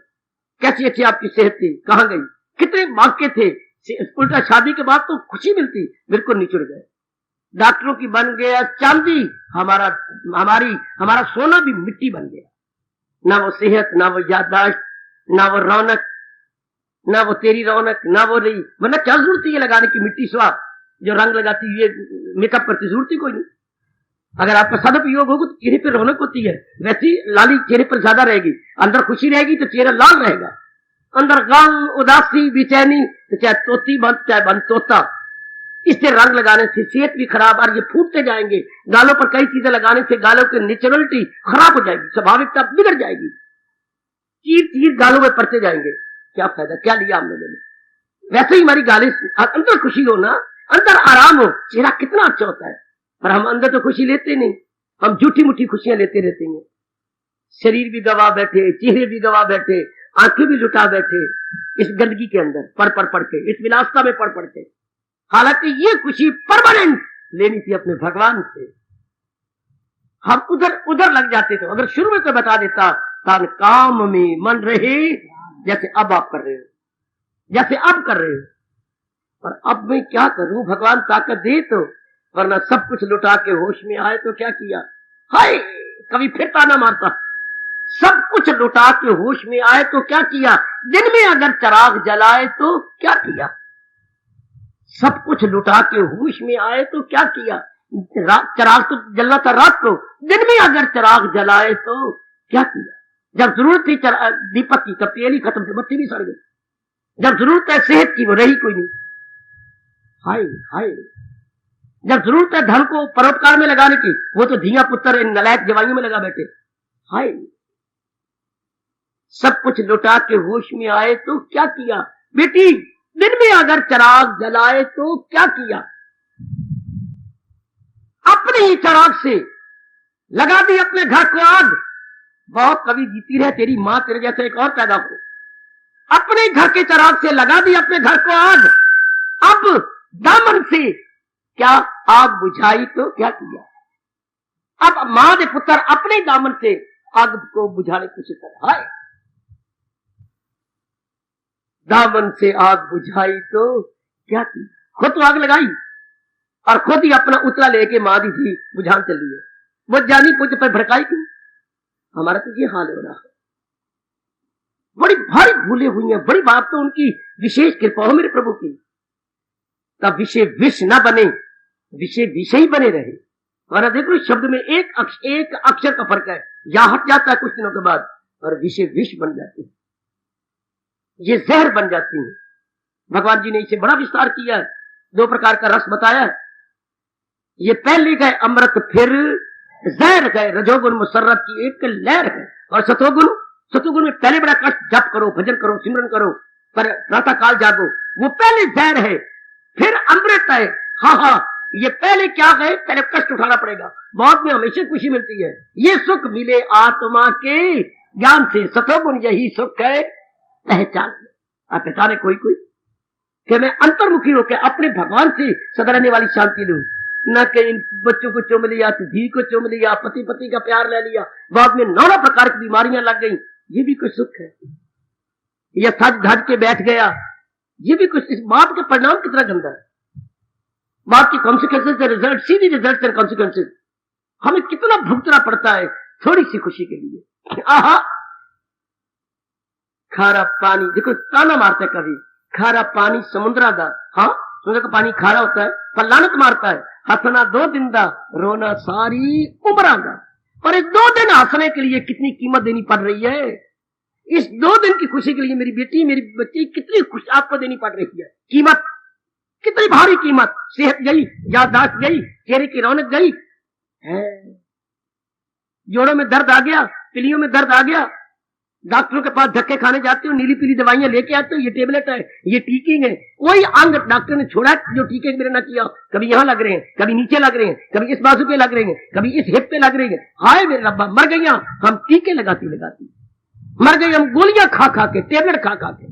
कैसी अच्छी आपकी सेहत थी, कहां गई, कितने मौके थे, उल्टा शादी के बाद तो खुशी मिलती, बिल्कुल निचुड़ गए। डॉक्टरों की बन गया चांदी, हमारा सोना भी मिट्टी बन गया। ना वो सेहत, ना वो याददाश्त, ना वो रौनक, ना वो तेरी रौनक, ना वो रही, वरना क्या जरूरत है ये लगाने की, मिट्टी स्वाब जो रंग लगाती है, मेकअप करती, जरूरत ही कोई नहीं। अगर आपका सदुपयोग होगा तो चेहरे पर रौनक होती है, वैसी लाली चेहरे पर ज्यादा रहेगी। अंदर खुशी रहेगी तो चेहरा लाल रहेगा, अंदर गम, उदासी, बेचैनी, तो चाहे तोती बन, चाहे बन तोता। इससे रंग लगाने से सेहत भी खराब, और ये फूटते जाएंगे। गालों पर कई चीजें लगाने से गालों की नेचुरलिटी खराब हो जाएगी, स्वाभाविकता बिगड़ जाएगी, चीर चीर गालों में पड़ते जाएंगे। क्या फायदा, क्या लिया हम लोगों ने। वैसे ही हमारी गाली अंदर खुशी हो ना, अंदर आराम हो, चेहरा कितना अच्छा होता है। पर हम अंदर तो खुशी लेते नहीं, हम झूठी मुठी खुशियां लेते रहते हैं। शरीर भी गवा बैठे, चेहरे भी गवा बैठे, आंखें भी लुटा बैठे इस गंदगी के अंदर, पढ़ के, इस विलासता में पढ़ के। हालांकि ये खुशी परमानेंट लेनी थी अपने भगवान से। हम उधर लग जाते थे। अगर शुरू में तो बता देता तन काम में मन रहे, जैसे अब आप कर रहे हो, जैसे अब कर रहे हो। पर अब मैं क्या करूं, भगवान ताकत दे तो, वरना सब कुछ लुटा के होश में आए तो क्या किया। हाय, कभी फिर ताना मारता, सब कुछ लुटा के होश में आए तो क्या किया। दिन में अगर चिराग जलाए तो क्या किया। सब कुछ लुटा के होश में आए तो क्या किया। चिराग तो जलना था रात को, दिन में अगर चिराग जलाए तो क्या किया। जब जरूरत थी दीपक की, तब तेल ही खत्म थे, बत्ती भी सड़ गई। जब जरूरत है सेहत की, वो रही कोई नहीं। हाय हाय, जब जरूरत है धन को परोपकार में लगाने की, वो तो धिया पुत्र इन नलायक जवाइयों में लगा बैठे। हाय, सब कुछ लुटा के होश में आए तो क्या किया। बेटी, दिन में अगर चिराग जलाए तो क्या किया। अपने ही चिराग से लगा दी अपने घर को आग। बहुत कवि जीती रहे, तेरी मां तेरे जैसे एक और पैदा हो। अपने घर के चिराग से लगा दी अपने घर को आग। अब दामन से क्या आग बुझाई तो क्या किया। अब मां ने पुत्र अपने दामन से आग को बुझाने की कोशिश कर। हाय, दामन से आग बुझाई तो क्या की। खुद तो आग लगाई और खुद ही अपना उतला लेके मां दी थी बुझान चली है। वो जानी पूछ पर भड़काई क्यों। हमारा तो ये हाल हो रहा है। बड़ी भारी भूले हुई है। बड़ी बात तो उनकी विशेष कृपा हो मेरे प्रभु की। तब विषय विष न बने, विषय विषय ही बने रहे। और देखो शब्द में एक अक्षर का फर्क है। यहां हट जाता है कुछ दिनों के बाद और विषय विष बन जाते हैं, ये जहर बन जाती है। भगवान जी ने इसे बड़ा विस्तार किया है। 2 प्रकार का रस बताया है। ये पहले गए अमृत, फिर जहर गए। रजोगुण मुसर्रत की एक लहर है। और सतोगुण में पहले बड़ा कष्ट, जप करो, भजन करो, सिमरन करो, पर प्रातः काल जागो, वो पहले जहर है, फिर अमृत है। हाँ, ये पहले क्या गए, पहले कष्ट उठाना पड़ेगा, बाद में हमेशा खुशी मिलती है। ये सुख मिले आत्मा के ज्ञान से। सतोगुण यही सुख है पहचान। आप पहचाने कोई कि मैं अंतर्मुखी होकर अपने भगवान से सदा रहने वाली शांति लूं, न कि इन बच्चों को चुम लिया, धी को चुम लिया, पति का प्यार ले लिया, बाद में नाना प्रकार की बीमारियां लग गई। ये भी कुछ सुख है। या सज धज के बैठ गया, ये भी कुछ। इस बात के परिणाम कितना गंदा है। बात की consequences, result, Sidhi result and consequences हमें कितना भुगतना पड़ता है थोड़ी सी खुशी के लिए। आहा, खारा पानी, देखो ताना मारता है कभी, खारा पानी समुद्रा दा। हाँ, समुद्र का पानी खारा होता है, पर लानत मारता है। हंसना 2 दिन दा, रोना सारी उम्र दा। पर इस 2 दिन हंसने के लिए कितनी कीमत देनी पड़ रही है। इस 2 दिन की खुशी के लिए मेरी बेटी, मेरी बच्ची कितनी खुश आपको देनी पड़ रही है। कीमत कितनी भारी कीमत। सेहत गई, याददाश्त गई, चेहरे की रौनक गई है, जोड़ों में दर्द आ गया, पिलियों में दर्द आ गया। डॉक्टरों के पास धक्के खाने जाते हो, नीली पीली दवाइयां लेके आते हो, ये टेबलेट है, ये टीके हैं। कोई अंग डॉक्टर ने छोड़ा जो टीके मेरे ना किया। कभी यहां लग रहे हैं, कभी नीचे लग रहे हैं, कभी इस बाजू पे लग रहे हैं, कभी इस हिप पे लग रहे हैं। हाय मेरे रब्बा, मर गई हम टीके लगाती मर गई हम, गोलियां खा खा के, टेबलेट खा खा के।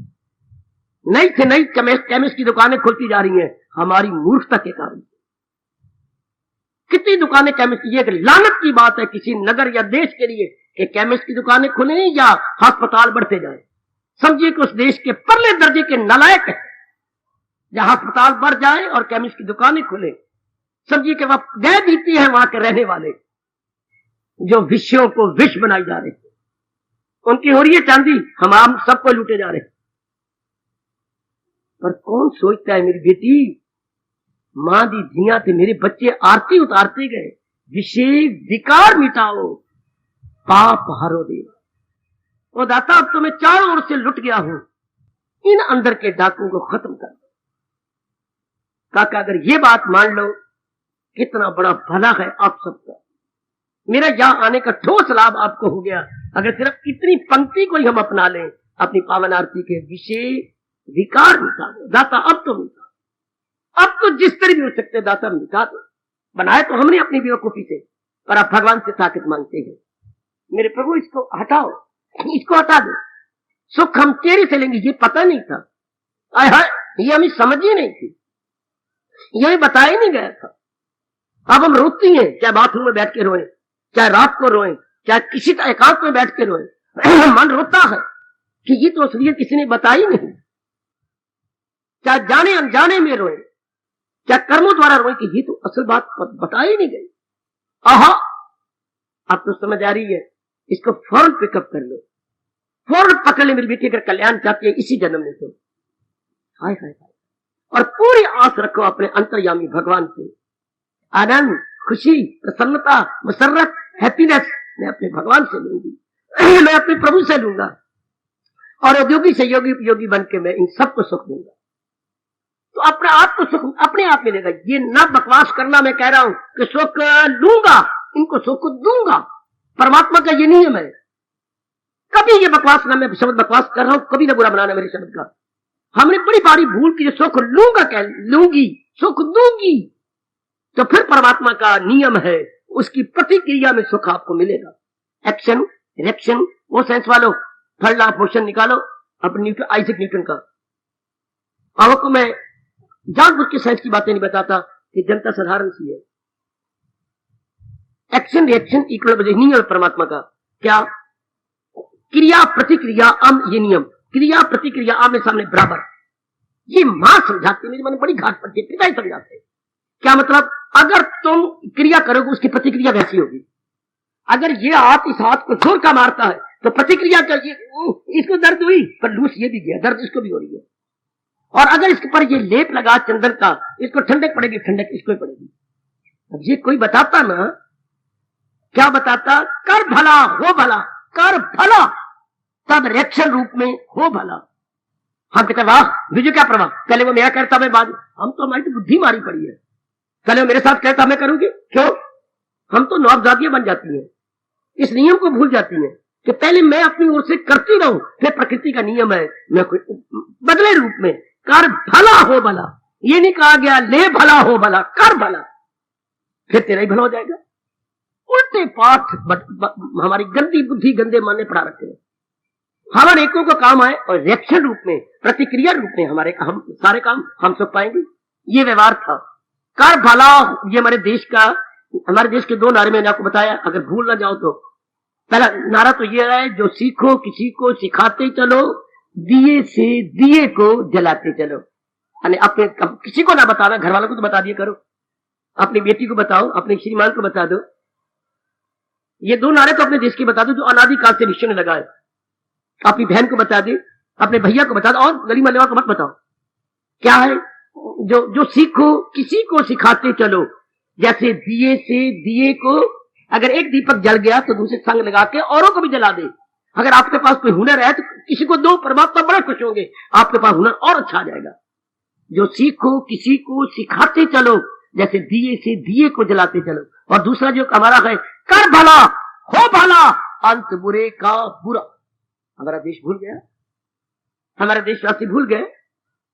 नई से नई केमिस्ट की दुकानें खुलती जा रही हैं हमारी मूर्खता के कारण। कितनी दुकानें केमिस्ट की। ये एक लानत की बात है किसी नगर या देश के लिए कि केमिस्ट की दुकानें खुले या अस्पताल बढ़ते जाए। समझिए कि उस देश के परले दर्जे के नालायक है जहां अस्पताल बढ़ जाए और केमिस्ट की दुकानें खुले। समझिए कि वह गए बीती है वहां के रहने वाले जो विषयों को विष बनाई जा रहे हैं। उनकी हो रही है चांदी, हम सबको लूटे जा रहे हैं। पर कौन सोचता है मेरी बेटी, मां दी धिया थे मेरे बच्चे आरती उतारते गए। विषय विकार मिटाओ, पाप हरो देवा। ओ दाता, अब तो मैं चारों ओर से लुट गया हूं, इन अंदर के डाकुओं को खत्म कर दो। काका, अगर ये बात मान लो कितना बड़ा भला है आप सबका। मेरा यहां आने का ठोस लाभ आपको हो गया अगर सिर्फ इतनी पंक्ति को ही हम अपना लें अपनी पावन आरती के। विषय विकार मिटा दो दाता, अब तो मिटा। अब तो जिस तरह भी हो सकते दाता मिटा दो। बनाए तो हमने अपनी बेवकूफी से, पर आप भगवान से ताकत मांगते हैं। मेरे प्रभु इसको हटाओ, इसको हटा दो, सुख हम तेरे से लेंगे। ये पता नहीं था, आय हाय, ये हमें समझ ही नहीं थी, ये हमें बताया नहीं गया था। अब हम रोती हैं, चाहे बाथरूम में बैठ के रोए, चाहे रात को रोए, चाहे किसी एकांत में बैठ के रोए, मन रोता है कि ये तो असलियत किसी ने बताई नहीं। चाहे जाने अनजाने में रोए, चाहे कर्मों द्वारा रोए कि ये तो असल बात बताई नहीं गई। आहा, अब तो समझ आ रही है, इसको फौरन पिकअप कर लो, फौरन पकड़ ले। मेरी बेटी अगर कल्याण चाहती है इसी जन्म में तो हाय हाय हाय। और पूरी आस रखो अपने अंतर्यामी भगवान से। आनंद, खुशी, प्रसन्नता, मसरत, हैप्पीनेस मैं अपने भगवान से लूंगी, मैं अपने प्रभु से लूंगा। और उद्योगी से योगी उपयोगी बन के मैं इन सबको सुख दूंगा। तो अपने आप को सुख अपने आप मिलेगा। ये न बकवास करना, मैं कह रहा हूं कि सुख लूंगा, इनको सुख दूंगा। परमात्मा का ये नियम है। कभी ये बकवास ना, मैं शब्द बकवास कर रहा हूं, कभी ना बुरा बनाना मेरे शब्द का। हमने बड़ी बारी भूल की, सुख लूंगा कह लूंगी, सुख दूंगी। तो फिर परमात्मा का नियम है, उसकी प्रतिक्रिया में सुख आपको मिलेगा। एक्शन रिएक्शन, वो सेंस वालों थर्ड पोर्शन निकालो अपने आइजैक न्यूटन का। आपको मैं जानबूझ के साइंस की बातें नहीं बताता कि जनता साधारण सी है। एक्शन रिएक्शन इक्वल नियम परमात्मा का। क्या? क्रिया प्रतिक्रिया अम, ये नियम। क्रिया प्रतिक्रिया आमने सामने बराबर। ये मां समझाती, मेरी मन बड़ी घाट पड़ती है, पिता ही समझाते। क्या मतलब? अगर तुम क्रिया करोगे उसकी प्रतिक्रिया वैसी होगी। अगर ये हाथ इस हाथ को जोर का मारता है तो प्रतिक्रिया चाहिए, इसको दर्द हुई पर लूस ये भी गया, दर्द इसको भी हो रही है। और अगर इसके पर ये लेप लगा चंदन का, इसको ठंडक पड़ेगी, ठंडक इसको ही पड़ेगी। अब ये कोई बताता ना, क्या बताता? कर भला हो भला, कर भला, तब रिएक्शन रूप में हो भला। हम कहते वाह मुझे क्या प्रभाव, पहले वो मेरा करता मैं बाद, हम तो हमारी तो बुद्धि मारी पड़ी है। पहले वो मेरे साथ कहता मैं करूंगी, क्यों? हम तो नौबजादियां बन जाती हैं, इस नियम को भूल जाती हैं कि पहले मैं अपनी ओर से करती रहूं, फिर प्रकृति का नियम है मैं कोई बदले रूप में कर भला हो भला। ये नहीं कहा गया ले भला हो भला, कर भला, फिर तेरा ही भला हो जाएगा। उल्टे पाठ हमारी गंदी बुद्धि गंदे मन ने पढ़ा रखे हैं। हमारे एकों का काम आए और रिएक्शन रूप में, प्रतिक्रिया रूप में हमारे हम सारे काम हम सब पाएंगे। ये व्यवहार था। कर भला, ये हमारे देश के दो नारे मैंने आपको बताया, अगर भूल ना जाओ तो। पहला नारा तो ये है, जो सीखो किसी को सिखाते चलो, दिए से दिए को जलाते चलो। यानी अपने किसी को ना बताना, घर वालों को तो बता दिया करो, अपनी बेटी को बताओ, अपने श्रीमान को बता दो। ये दो नारे तो अपने देश के बता दो जो अनादि काल से ऋषियों ने लगाए। अपनी बहन को बता दे, अपने भैया को बता दो, और गली मल्लेवा को मत बताओ। क्या है? जो सीखो किसी को सिखाते चलो, जैसे दिए से दिए को, अगर एक दीपक जल गया तो दूसरे संग लगा के औरों को भी जला दे। अगर आपके पास कोई हुनर है तो किसी को दो, परमात्मा बड़ा खुश होंगे, आपके पास हुनर और अच्छा आ जाएगा। जो सीखो किसी को सिखाते चलो, जैसे दिए से दिए को जलाते चलो। और दूसरा जो हमारा है, कर भला हो भला, अंत बुरे का बुरा। हमारा देश भूल गया, हमारे देशवासी भूल गए,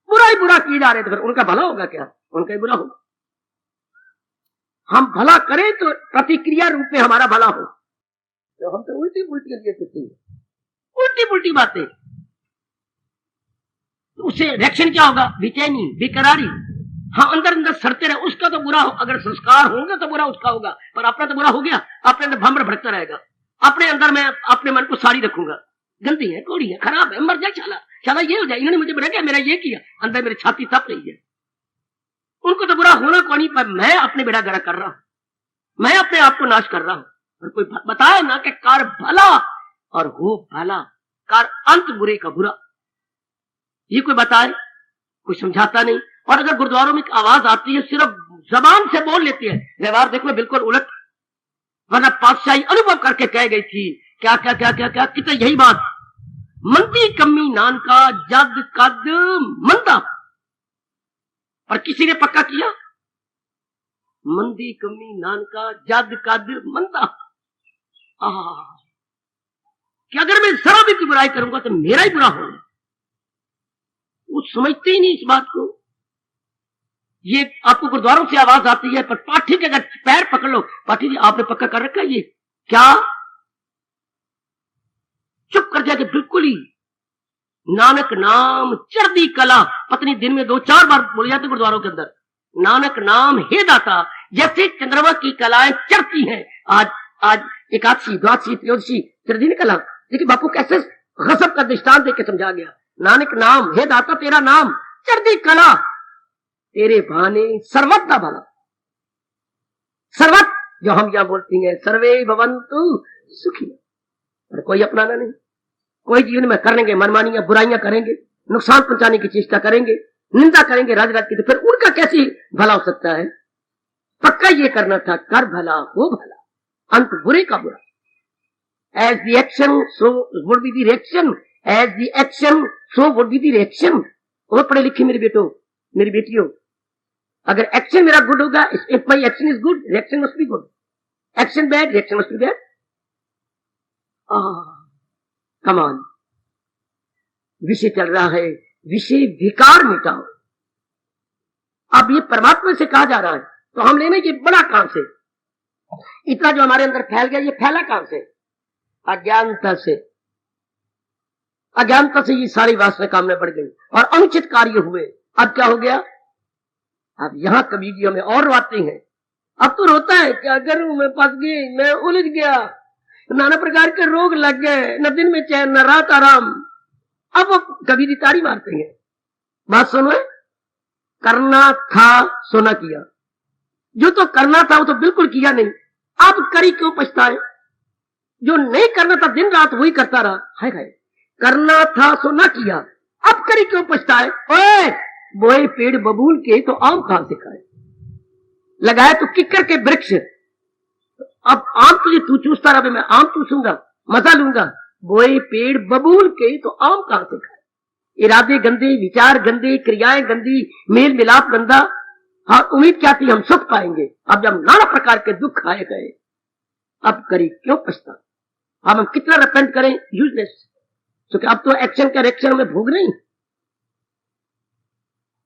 बुरा ही बुरा किए जा रहे थे, फिर उनका भला होगा क्या? उनका ही बुरा होगा। हम भला करें तो प्रतिक्रिया रूप में हमारा भला हो, तो हम तो उल्टी पुल्टी लिए करते हैं, उल्टी पुल्टी बातें। तो उससे रिएक्शन क्या होगा? बेचैनी, बेकरारी। हाँ, अंदर अंदर सड़ते रहे, उसका तो बुरा हो। अगर संस्कार होंगे तो बुरा उसका होगा, पर अपना तो बुरा हो गया, अपने अंदर भ्रमर भटकता रहेगा। अपने अंदर मैं अपने मन को साड़ी रखूंगा, गंदी है, कोड़ी है, खराब है, मर जाए, चला ये हो जाए, इन्होंने मुझे बना दिया, मेरा ये किया, अंदर मेरी छाती तप रही है। उनको तो बुरा होना कौन ही, पर मैं अपने बेड़ा गड़ा कर रहा हूं, मैं अपने आप को नाश कर रहा हूं। और कोई बताए ना कि कर भला और हो भला, कर अंत बुरे का बुरा, ये कोई बताए? कोई समझाता नहीं। और अगर गुरुद्वारों में आवाज आती है, सिर्फ जबान से बोल लेती है, व्यवहार देख लो बिल्कुल उलट। वरना पातशाही अनुभव करके कह गई थी क्या क्या क्या क्या क्या, कितने यही बात, मंदी कमी नान का जद कद मंदा। और किसी ने पक्का किया, मंदी कमी नान का जद कद मंदा। कि अगर मैं जरा भी की बुराई करूंगा तो मेरा ही बुरा होगा, वो समझते ही नहीं इस बात को। ये आपको गुरुद्वारों से आवाज आती है, पर पाठी के अगर पैर पकड़ लो, पाठी जी आपने पक्का कर रखा है ये क्या, चुप कर जाएगा बिल्कुल ही। नानक नाम चढ़ती कला, पत्नी दिन में 2-4 बार बोले जाते गुरुद्वारों के अंदर, नानक नाम हे दाता। जैसे चंद्रमा की कलाएं चढ़ती हैं, आज एकादशी, द्वादशी, त्रयोदशी, त्रिदिन कला, देखिए बापू कैसे गजब का दृष्टांत देकर समझा गया। नानक नाम हे दाता, तेरा नाम चढ़ती कला, तेरे भाने सर्वदा भला। सर्वत जो हम यहां बोलती हैं, सर्वे भवन्तु सुखी, और कोई अपनाना नहीं। कोई जीवन में करेंगे मनमानियां, बुराइयां करेंगे, नुकसान पहुंचाने की चेष्टा करेंगे, निंदा करेंगे राज रात की, तो फिर उनका कैसे भला हो सकता है। पक्का ये करना था, कर भला हो भला, अंत बुरे का बुरा। As the action so would be the reaction, as the action so would be the reaction. वो पढ़े लिखे मेरे बेटो, मेरी बेटियों, अगर एक्शन मेरा गुड होगा, if my action is good, reaction must be good. Action bad, reaction must be bad. Come on, विषय चल रहा है, विषय विकार मिटाओ। अब ये परमात्मा से कहा जा रहा है, तो हम लेना ये बड़ा काम से। इतना जो हमारे अंदर फैल गया, ये फैला काम से, अज्ञानता से। अज्ञानता से ये सारी वासना कामना बढ़ गई और अनुचित कार्य हुए। अब क्या हो गया, अब यहां कभी भी हमें और रोते हैं। अब तो रोता है, क्या करूं, मैं फंस गई, मैं उलझ गया, नाना प्रकार के रोग लग गए, न दिन में चैन न रात आराम। अब वो कभी भी ताड़ी मारते हैं। बात सुनो, करना था सो न किया, जो तो करना था वो तो बिल्कुल किया नहीं, अब करी क्यों पछताए। जो नहीं करना था दिन रात वही करता रहा, हाय हाय, करना था सो न किया, अब करी क्यों पछताए। ओए बोए पेड़ बबूल के तो आम कहां से खाए, लगाए तो किक्कर के वृक्ष, अब आम तुझे तू चूसता रहा, मैं आम चूसूंगा, मजा लूंगा। बोए पेड़ बबूल के तो आम कहां से खाए। इरादे गंदे, विचार गंदे, क्रियाएं गंदी, मेल मिलाप गंदा। हाँ, उम्मीद क्या थी हम सुख पाएंगे, अब जब नाना प्रकार के दुख खाए गए, अब करी क्यों पछता। अब हम कितना रिपेंट करें, यूजलेस, क्योंकि अब तो एक्शन का रिएक्शन में भोग नहीं।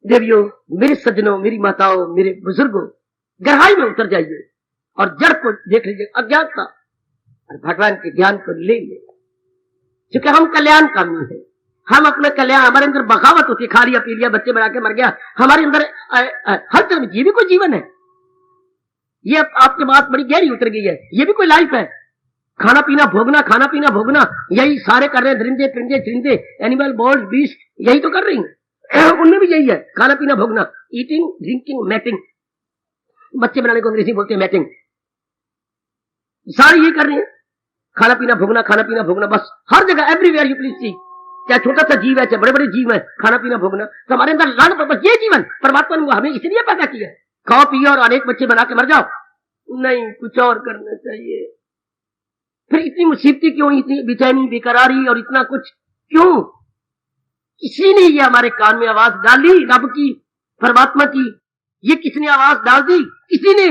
देवियों, मेरे सज्जनों, मेरी माताओं, मेरे बुजुर्गों, गहराई में उतर जाइए और जड़ को देख लीजिए, अज्ञानता, और भगवान के ज्ञान को ले ले, क्योंकि हम कल्याण कामी है। हम अपना कल्याण, हमारे अंदर बगावत होती है, खा लिया पी लिया, बच्चे बना के मर गया, हमारे अंदर हर तरह ये भी कोई जीवन है। ये आपकी बात बड़ी गहरी उतर गई है, ये भी कोई लाइफ है। खाना पीना भोगना, खाना पीना भोगना, यही सारे कर रहे हैं, दरिंदे परिंदे चिरिंदे, एनिमल बर्ड्स बीस्ट, यही तो कर रही हैं। उनमें भी यही है, खाना पीना भोगना, ईटिंग ड्रिंकिंग मैटिंग, बच्चे बनाने को अंग्रेजी बोलते हैं मैटिंग, सारे यही कर रहे हैं, खाना पीना भोगना, खाना पीना भोगना, बस हर जगह एवरीवेयर यू प्लीज सी, चाहे छोटा सा जीव है चाहे बड़े बड़े जीव है, खाना पीना भोगना। तो हमारे अंदर लाड़, बस ये जीवन परमात्मा ने हमें इसलिए पैदा किया है, खाओ पियो और अनेक बच्चे बना के मर जाओ, नहीं कुछ और करना चाहिए। फिर इतनी मुसीबतें क्यों, इतनी बेचैनी बेकरारी और इतना कुछ क्यों। किसी ने ये हमारे कान में आवाज डाली, रब की, परमात्मा की, ये किसने आवाज डाल दी, किसी ने।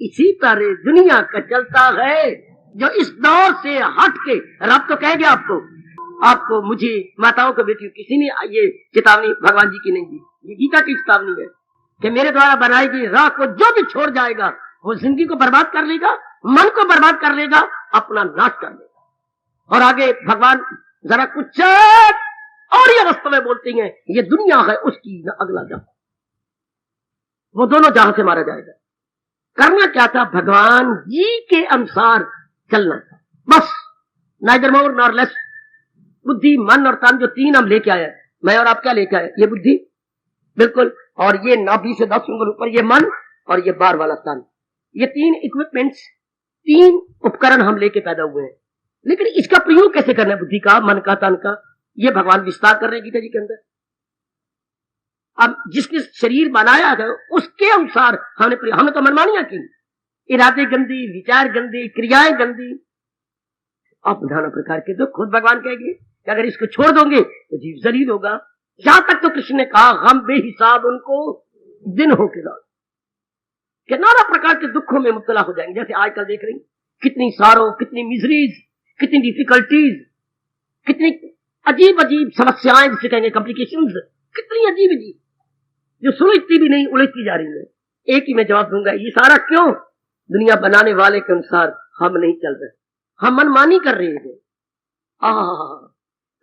इसी तरह दुनिया का चलता है, जो इस दौर से हट के, रब तो कहेंगे आपको मुझे, माताओं को, बेटियों, किसी ने ये चेतावनी भगवान जी की नहीं दी। ये गीता की चेतावनी है कि मेरे द्वारा बनाई गई राह को जो भी छोड़ जाएगा, वो जिंदगी को बर्बाद कर लेगा, मन को बर्बाद कर लेगा, अपना नाश कर लेगा। और आगे भगवान जरा कुछ और ये अवस्था में बोलते हैं, ये दुनिया है उसकी न अगला जहां, वो दोनों जहां से मारा जाएगा। करना क्या था, भगवान जी के अनुसार चलना था, बस, नाइदर मोर नॉर लेस। बुद्धि, मन और तन, जो तीन हम लेके आए, मैं और आप क्या लेके आए, ये बुद्धि बिल्कुल, और ये नाभि से 10 उंगल ऊपर ये मन, और ये बाहर वाला तन, ये तीन इक्विपमेंट्स, तीन उपकरण हम लेके पैदा हुए हैं। लेकिन इसका प्रयोग कैसे करना है, बुद्धि का, मन का, तन का, ये भगवान विस्तार कर रहे हैं गीता जी के अंदर। अब जिसने शरीर बनाया है उसके अनुसार हमने तो मनमानियां की, इरादे गंदी, विचार गंदी, क्रियाएं गंदी, अब नाना प्रकार के दुख। खुद भगवान कहेंगे कि अगर इसको छोड़ दोगे तो जीव जलील होगा। यहां तक तो कृष्ण ने कहा, हम बेहिसाब उनको दिन होके रात, कि नाना प्रकार के दुखों में मुब्तला हो जाएंगे। जैसे आजकल देख रही, कितनी सारों, कितनी मिजरीज, कितनी डिफिकल्टीज, कितनी अजीब अजीब समस्याएं, जिसे कहेंगे कॉम्प्लिकेशंस, कितनी अजीब अजीब जो सुलझती भी नहीं, उलझती जा रही है। एक ही मैं जवाब दूंगा, ये सारा क्यों? दुनिया बनाने वाले के अनुसार हम नहीं चल रहे, हम मनमानी कर रहे हैं।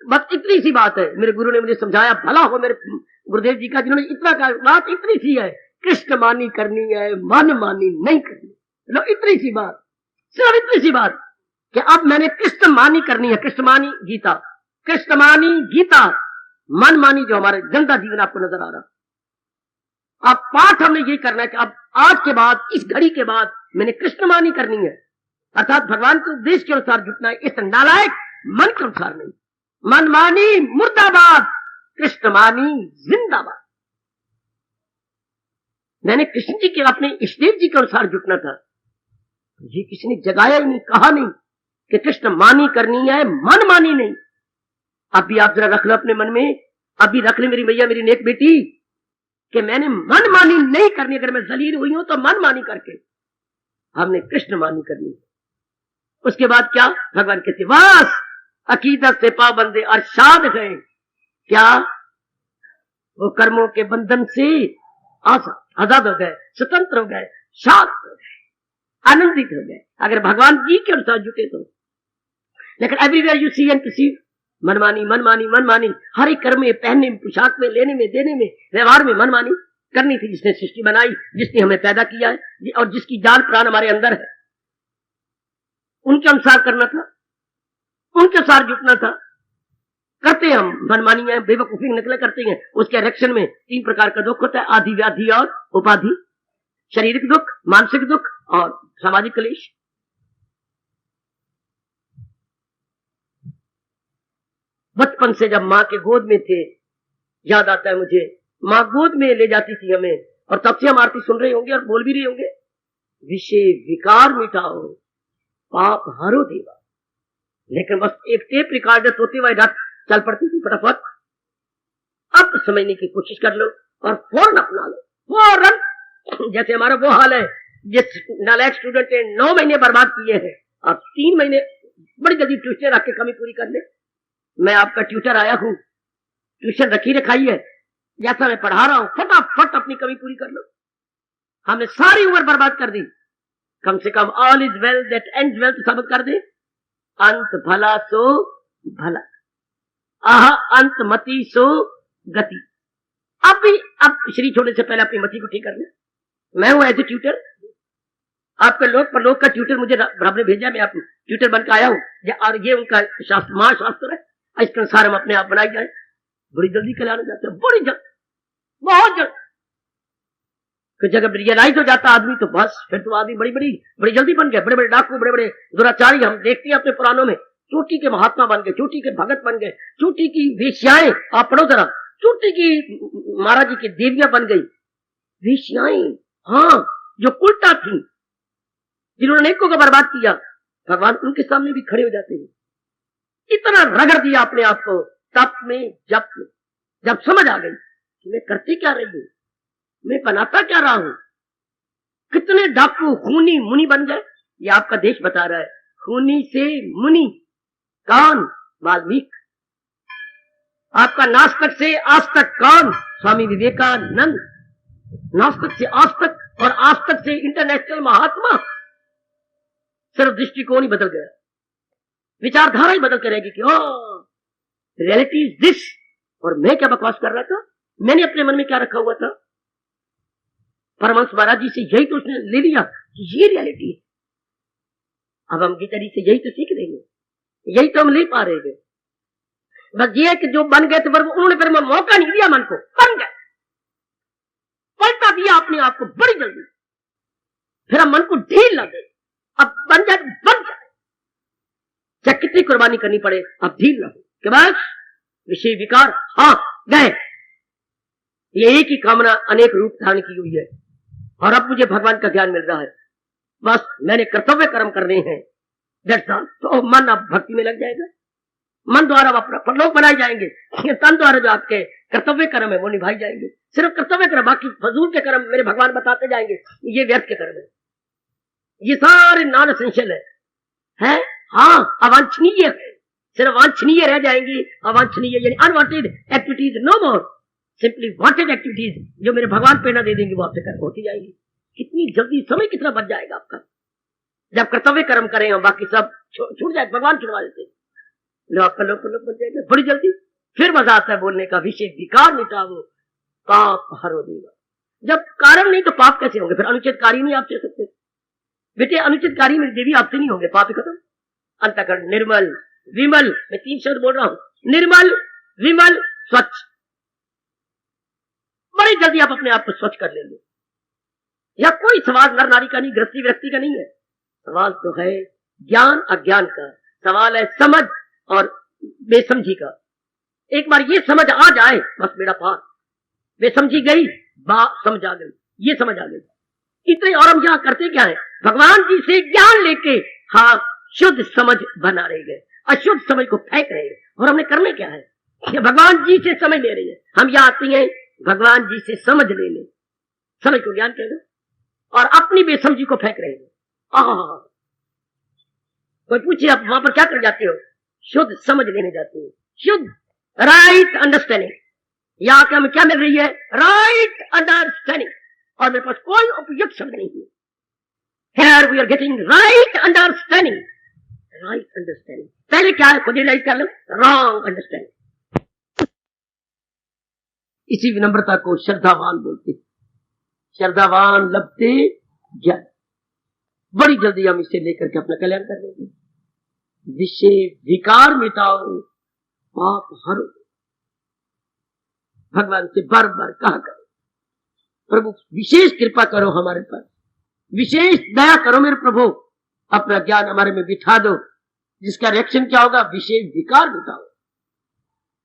बस इतनी सी बात है। मेरे गुरु ने मुझे समझाया, भला हो मेरे गुरुदेव जी का, जिन्होंने इतना कहा। बात इतनी सी है, कृष्ण मानी करनी है, मन मानी नहीं करनी। लो इतनी सी बात, सिर्फ इतनी सी बात कि अब मैंने कृष्ण मानी करनी है। कृष्ण मानी गीता, कृष्ण मानी गीता, मन मानी जो हमारे गंदा जीवन आपको नजर आ रहा। अब पाठ हमने ये करना है कि अब आज के बाद, इस घड़ी के बाद मैंने कृष्ण मानी करनी है, अर्थात भगवान के उद्देश्य के अनुसार जुटना है, इस नालायक मन के अनुसार नहीं। मन मानी मुर्दाबाद, कृष्ण मानी जिंदाबाद। मैंने कृष्ण जी के, अपने इष्टदेव जी के अनुसार जुटना था। ये किसी ने जगाया ही नहीं, कहा नहीं कि कृष्ण मानी करनी है, मन मानी नहीं। अब भी आप जरा रख लो अपने मन में, अभी रख ले मेरी मैया, मेरी नेक बेटी, कि मैंने मन मानी नहीं करनी। अगर मैं जलील हुई हूं तो मन मानी करके हमने कृष्ण मानी करनी है। उसके बाद क्या? भगवान कहते बस अकीदत से पाबंदे अरशाद गए। क्या? वो कर्मों के बंधन से आजाद हो गए, स्वतंत्र हो गए, शांत हो गए, आनंदित हो गए, अगर भगवान जी के अनुसार जुटे तो। लेकिन everywhere you see and perceive, मनमानी मनमानी मनमानी, हर एक कर्म में, पहनने में, पोशाक में, लेने में, देने में, व्यवहार में मनमानी करनी थी। जिसने सृष्टि बनाई, जिसने हमें पैदा किया है और जिसकी जान प्राण हमारे अंदर है, उनके अनुसार करना था, उनके अनुसार जुटना था। करते हम मनमानी है, बेवकूफी निकले करते हैं। उसके रिएक्शन में 3 प्रकार का दुख होता है, आदि, व्याधि और उपाधि। शारीरिक दुख, मानसिक दुख और सामाजिक क्लेश। बचपन से जब माँ के गोद में थे, याद आता है मुझे, माँ गोद में ले जाती थी हमें, और तब से हम आरती सुन रहे होंगे और बोल भी रहे होंगे, विषय विकार मिटाओ, पाप हरो देवा। लेकिन बस एक टेप रिकॉर्डर होते हुए रात चल पड़ती थी फटाफट। अब समझने की कोशिश कर लो और फौरन अपना लो, फौरन। जैसे हमारा वो हाल है, जिस नालायक स्टूडेंट ने 9 महीने बर्बाद किए हैं, अब 3 महीने बड़ी जल्दी ट्यूशन रख के कमी पूरी कर ले। मैं आपका ट्यूटर आया हूं, ट्यूशन रखी रखाई है, जैसा मैं पढ़ा रहा हूं, फटाफट अपनी कमी पूरी कर लो। हमने सारी उम्र बर्बाद कर दी। कम से come all is well that ends well तो साबित कर दे। अंत भला सो भला, आह अंत मति सो गति। अब श्री छोड़ने से पहले अपनी मति को ठीक कर ले। मैं हूं एज ए ट्यूटर, आपका लोक परलोक का ट्यूटर मुझे रब ने भेजा, मैं आप ट्यूटर बनकर आया हूं। और ये उनका शास्त्र, महाशास्त्र है, इसके अनुसार हम अपने आप बनाई जाए। बड़ी जल्दी कल्याण जाते हैं, बड़ी जल्द, बहुत जल्द। जब रियलाइज हो जाता आदमी तो बस फिर तो आदमी बड़ी जल्दी बन गए। बड़े बड़े डाकू, बड़े बड़े दुराचारी हम देखते हैं अपने पुराणों में, चोटी के महात्मा बन गए, चोटी के भगत बन गए, चोटी की वेश्याएं, आप पढ़ो जरा, चोटी की महाराज जी की देवियां बन गई वेश्याएं। हाँ, जो उल्टा थी, जिन्होंने अनेकों को बर्बाद किया, भगवान उनके सामने भी खड़े हो जाते हैं। इतना रगड़ दिया अपने आप को तप में, जप में। जब समझ आ गई कि मैं करती क्या रही हूं, मैं बनाता क्या रहा हूं, कितने डाकू खूनी मुनि बन गए। ये आपका देश बता रहा है, खूनी से मुनि। कौन? वाल्मीकि। आपका नास्तिक से आस्तिक कौन? स्वामी विवेकानंद। नास्तिक से आस्तिक और आस्तिक से इंटरनेशनल महात्मा। सिर्फ दृष्टिकोण ही बदल गया, विचारधारा ही बदल कर रहेगी कि रियलिटी इज दिस। और मैं क्या बकवास कर रहा था, मैंने अपने मन में क्या रखा हुआ था। परमहंस महाराज जी से यही तो उसने ले लिया कि ये रियलिटी है। अब हम गीता जी से यही तो सीख रहे हैं, यही तो हम ले पा रहे हैं। बस ये कि जो बन गए थे, पर उन्होंने फिर मौका नहीं दिया मन को, बन गए, पलटा दिया अपने आप को बड़ी जल्दी। फिर हम मन को ढील लगे, अब बन जाए बन जाए, चाहे कितनी कुर्बानी करनी पड़े, अब ढील लगे कि बस विषय विकार, हाँ गए। ये एक ही कामना अनेक रूप धारण की हुई है। और अब मुझे भगवान का ज्ञान मिल रहा है, बस मैंने कर्तव्य कर्म करने हैं, तो मन अब भक्ति में लग जाएगा। मन द्वारा परलोक बनाए जाएंगे, तन द्वारा जो आपके कर्तव्य कर्म है वो निभाई जाएंगे। सिर्फ कर्तव्य कर्म, बाकी फजूल के कर्म मेरे भगवान बताते जाएंगे, ये व्यर्थ के कर्म है, ये सारे नॉन एसेंशियल है? हाँ, अवांछनीय है, सिर्फ वांछनीय रह जाएंगी। अवांछनीय यानी अनवांटेड एक्टिविटीज नो मोर, सिंपली वांटेड एक्टिविटीज जो मेरे भगवान प्रेरणा दे देंगे वो आपसे कर्म होती जाएगी। कितनी जल्दी समय कितना बच जाएगा आपका, जब कर्तव्य कर्म करें और बाकी सब छूट जाए, भगवान छुड़वा देते, लो आपका लोक बन जाएगा बड़ी जल्दी। फिर मजा आता है बोलने का, विषय विकार मिटाओ पाप हरो देगा। जब कारण नहीं तो पाप कैसे होंगे, फिर अनुचित कार्य नहीं आप दे सकते बेटे, अनुचित कार्य मेरी देवी आपसे नहीं होंगे, पाप ही खत्म। अंतःकरण निर्मल विमल, मैं 3 शब्द बोल रहा हूं, निर्मल विमल स्वच्छ। बड़ी जल्दी आप अपने आप को स्वच्छ कर लेंगे। या कोई सवाल नर नारी का नहीं, गृहस्थी व्यक्ति का नहीं है, सवाल तो है ज्ञान अज्ञान का, सवाल है समझ और बेसमझी का। एक बार ये समझ आ जाए बस मेरा पार, बेसमझी गई बात समझ आ गई, ये समझ आ गई इतने। और हम यहाँ करते क्या है, भगवान जी से ज्ञान लेके हाँ शुद्ध समझ बना रहे गए, अशुद्ध समझ को फेंक रहे हैं। और हमने करने क्या है, ये भगवान जी से समझ ले रही है। हम यहाँ आती हैं भगवान जी से समझ ले ले, समझ को ज्ञान कह लो, और अपनी बेसमझी को फेंक रहे हैं। कोई पूछे आप वहां पर क्या कर जाते हो, शुद्ध समझ लेने जाते हो, शुद्ध राइट अंडरस्टैंडिंग। यहाँ क्या क्या मिल रही है, राइट अंडरस्टैंडिंग, और मेरे पास कोई उपयुक्त शब्द नहीं है। Here we are getting right understanding, right understanding। पहले क्या है खुद रियलाइज कर लो, रॉन्ग अंडरस्टैंडिंग। इसी विनम्रता को श्रद्धावान बोलते, श्रद्धावान लभते ज्ञान। बड़ी जल्दी हम इसे लेकर के अपना कल्याण कर लेंगे। विषय विकार मिटाओ पाप हरो, भगवान से बार बार कहा करो, प्रभु विशेष कृपा करो हमारे पर, विशेष दया करो मेरे प्रभु, अपना ज्ञान हमारे में बिठा दो। जिसका रिएक्शन क्या होगा, विशेष विकार मिटाओ।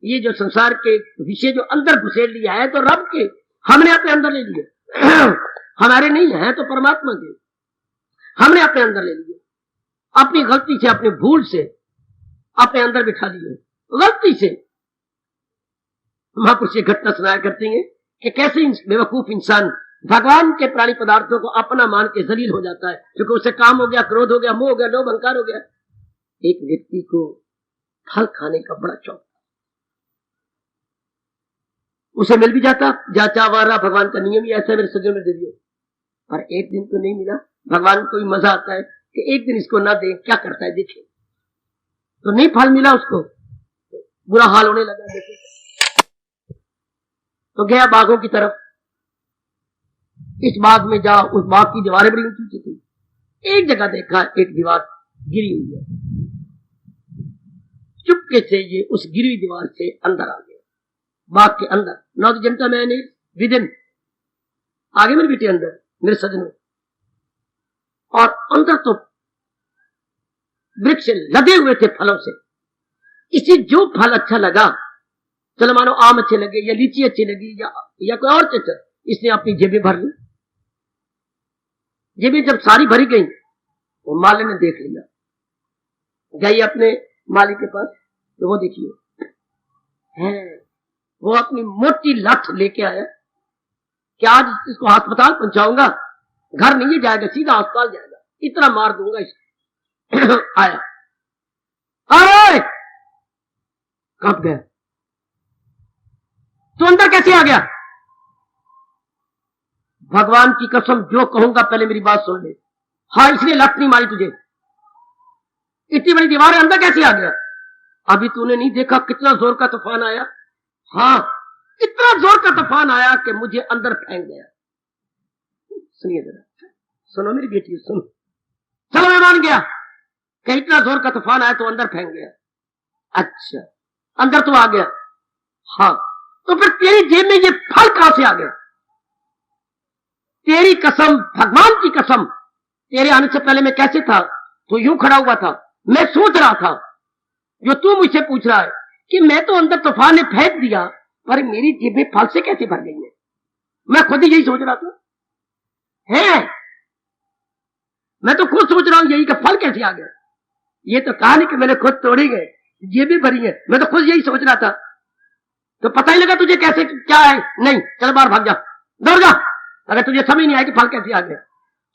ये जो संसार के विषय जो अंदर घुसेड़ लिया है तो रब के, हमने अपने अंदर ले लिए हमारे नहीं है तो परमात्मा के, हमने अपने अंदर ले लिए, अपनी गलती से, अपने भूल से अपने अंदर बिठा लिए, गलती से। महापुरुष ये घटना सुनाया करते हैं कि कैसे बेवकूफ इंसान भगवान के प्राणी पदार्थों को अपना मान के जलील हो जाता है, क्योंकि उसे काम हो गया, क्रोध हो गया, मोह हो गया, लोभ अहंकार हो गया। एक व्यक्ति को फल खाने का बड़ा शौक, उसे मिल भी जाता, जाचा वारा भगवान का नियम ही ऐसा है मेरे सज्जनों में देवियों। पर एक दिन तो नहीं मिला, भगवान को भी मजा आता है कि एक दिन इसको ना दे, क्या करता है देखे। तो नहीं फल मिला उसको, बुरा हाल होने लगा देखे, तो गया बागों की तरफ। इस बाग में जा, उस बाग की दीवारें बड़ी ऊंची ऊंची थी। एक जगह देखा एक दीवार गिरी हुई है, चुपके से ये उस गिरी हुई दीवार से अंदर आ गया, बाग के अंदर। नॉट जनता मैंने विदिन आगे मेरे बेटे अंदर मेरे सजनों, और अंदर तो वृक्ष लदे हुए थे फलों से। इसे जो फल अच्छा लगा, चलो मानो आम अच्छे लगे या लीची अच्छी लगी या कोई और चीज, इसने अपनी जेबें भर ली। जेबें जब सारी भरी गई, वो माली ने देख लिया, गई अपने माली के पास, तो वो देखिए है, वो अपनी मोटी लाठ लेके आया कि आज इसको अस्पताल पहुंचाऊंगा, घर नहीं जाएगा, सीधा अस्पताल जाएगा, इतना मार दूंगा इसको। आया, अरे कब गया, तो अंदर कैसे आ गया? भगवान की कसम जो कहूंगा पहले मेरी बात सुन ले। हाँ, इसलिए लाठ नहीं मारी तुझे, इतनी बड़ी दीवार है, अंदर कैसे आ गया? अभी तूने नहीं देखा कितना जोर का तूफान आया? हाँ, इतना जोर का तूफान आया कि मुझे अंदर फेंक गया। सुनिए जरा, सुनो मेरी बेटी, सुनो। चलो मैं मान गया कि इतना जोर का तूफान आया तो अंदर फेंक गया। अच्छा, अंदर तो आ गया, हाँ, तो फिर तेरी जेब में ये फल कहां से आ गया? तेरी कसम, भगवान की कसम, तेरे आने से पहले मैं कैसे था? तो यूं खड़ा हुआ था, मैं सोच रहा था जो तू मुझसे पूछ रहा है कि मैं तो अंदर तूफान ने फेंक दिया, पर मेरी जेबें फल से कैसे भर गई है? मैं खुद ही यही सोच रहा था, है मैं तो खुद सोच रहा हूं यही का फल कैसे आ गया। ये तो कहा नहीं कि मैंने खुद तोड़ी गए, जेबें भरी है, मैं तो खुद यही सोच रहा था। तो पता ही लगा तुझे कैसे क्या है? नहीं, चल बाहर भाग जा, दौड़ जा, अगर तुझे समझ नहीं आया कि फल कैसे आ गया।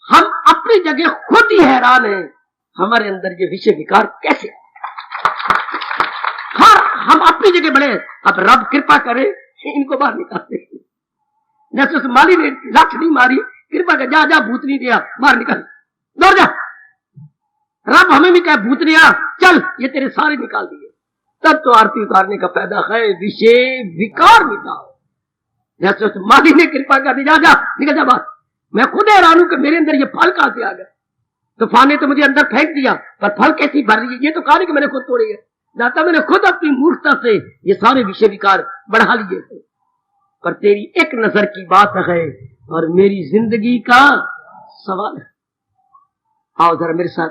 हम अपनी जगह खुद ही हैरान हैं, हमारे अंदर ये विषय विकार कैसे? हाँ, हम अपनी जगह बड़े। अब रब कृपा करे, इनको बाहर निकालते। जैसे उस माली ने लाठ नहीं मारी, कृपा कर जा जा भूत नहीं दिया, बाहर निकल, दौड़ जा। रब हमें भी कहे भूत दिया, चल ये तेरे सारे निकाल दिए। तब तो आरती उतारने का फायदा है, विषय विकार मिटाओ। जैसे उस माली ने कृपा कर दी, जा जा निकल जा बाहर। मैं खुद हैरान हूं कि मेरे अंदर ये फल कहां से आ गया। तूफान ने तो मुझे अंदर फेंक दिया, पर फल कैसी भर रही है, ये तो कहा नहीं कि मैंने खुद तोड़ी है। जाता मैंने खुद अपनी मूर्खता से ये सारे विषय विकार बढ़ा लिए थे। पर तेरी एक नजर की बात है और मेरी जिंदगी का सवाल है। आओ जरा मेरे साथ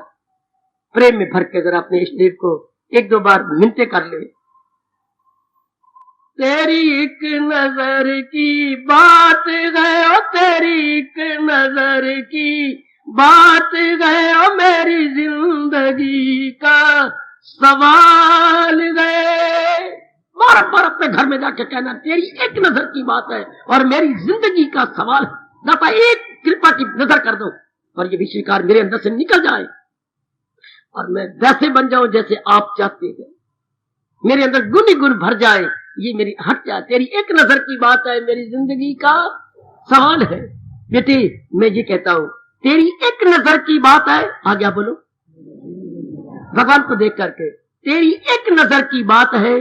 प्रेम में भर के जरा अपने इष्ट देव को एक दो बार मिनते कर ले। तेरी एक नजर की बात है, तेरी एक नजर की बात है, मेरी जिंदगी का सवाल है। बार बार अपने घर में जाके कहना तेरी एक नजर की बात है और मेरी जिंदगी का सवाल है। दाता एक कृपा की नजर कर दो और ये विषयकार मेरे अंदर से निकल जाए और मैं वैसे बन जाऊं जैसे आप चाहते हैं। मेरे अंदर गुण ही गुण भर जाए, ये मेरी हट जाए। तेरी एक नजर की बात है, मेरी जिंदगी का सवाल है। बेटे मैं ये कहता हूं, तेरी एक नजर की बात है, आज्ञा बोलो भगवान को देख करके, तेरी एक नजर की बात है,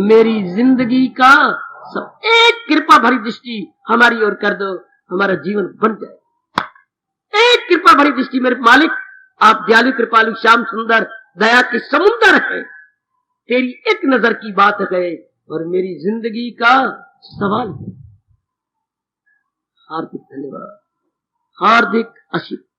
मेरी जिंदगी का सब। एक कृपा भरी दृष्टि हमारी ओर कर दो, हमारा जीवन बन जाए। एक कृपा भरी दृष्टि मेरे मालिक, आप दयालु कृपालु श्याम सुंदर दया के समुंदर है। तेरी एक नजर की बात है और मेरी जिंदगी का सवाल है। हार्दिक धन्यवाद, हार्दिक आशीर्वाद।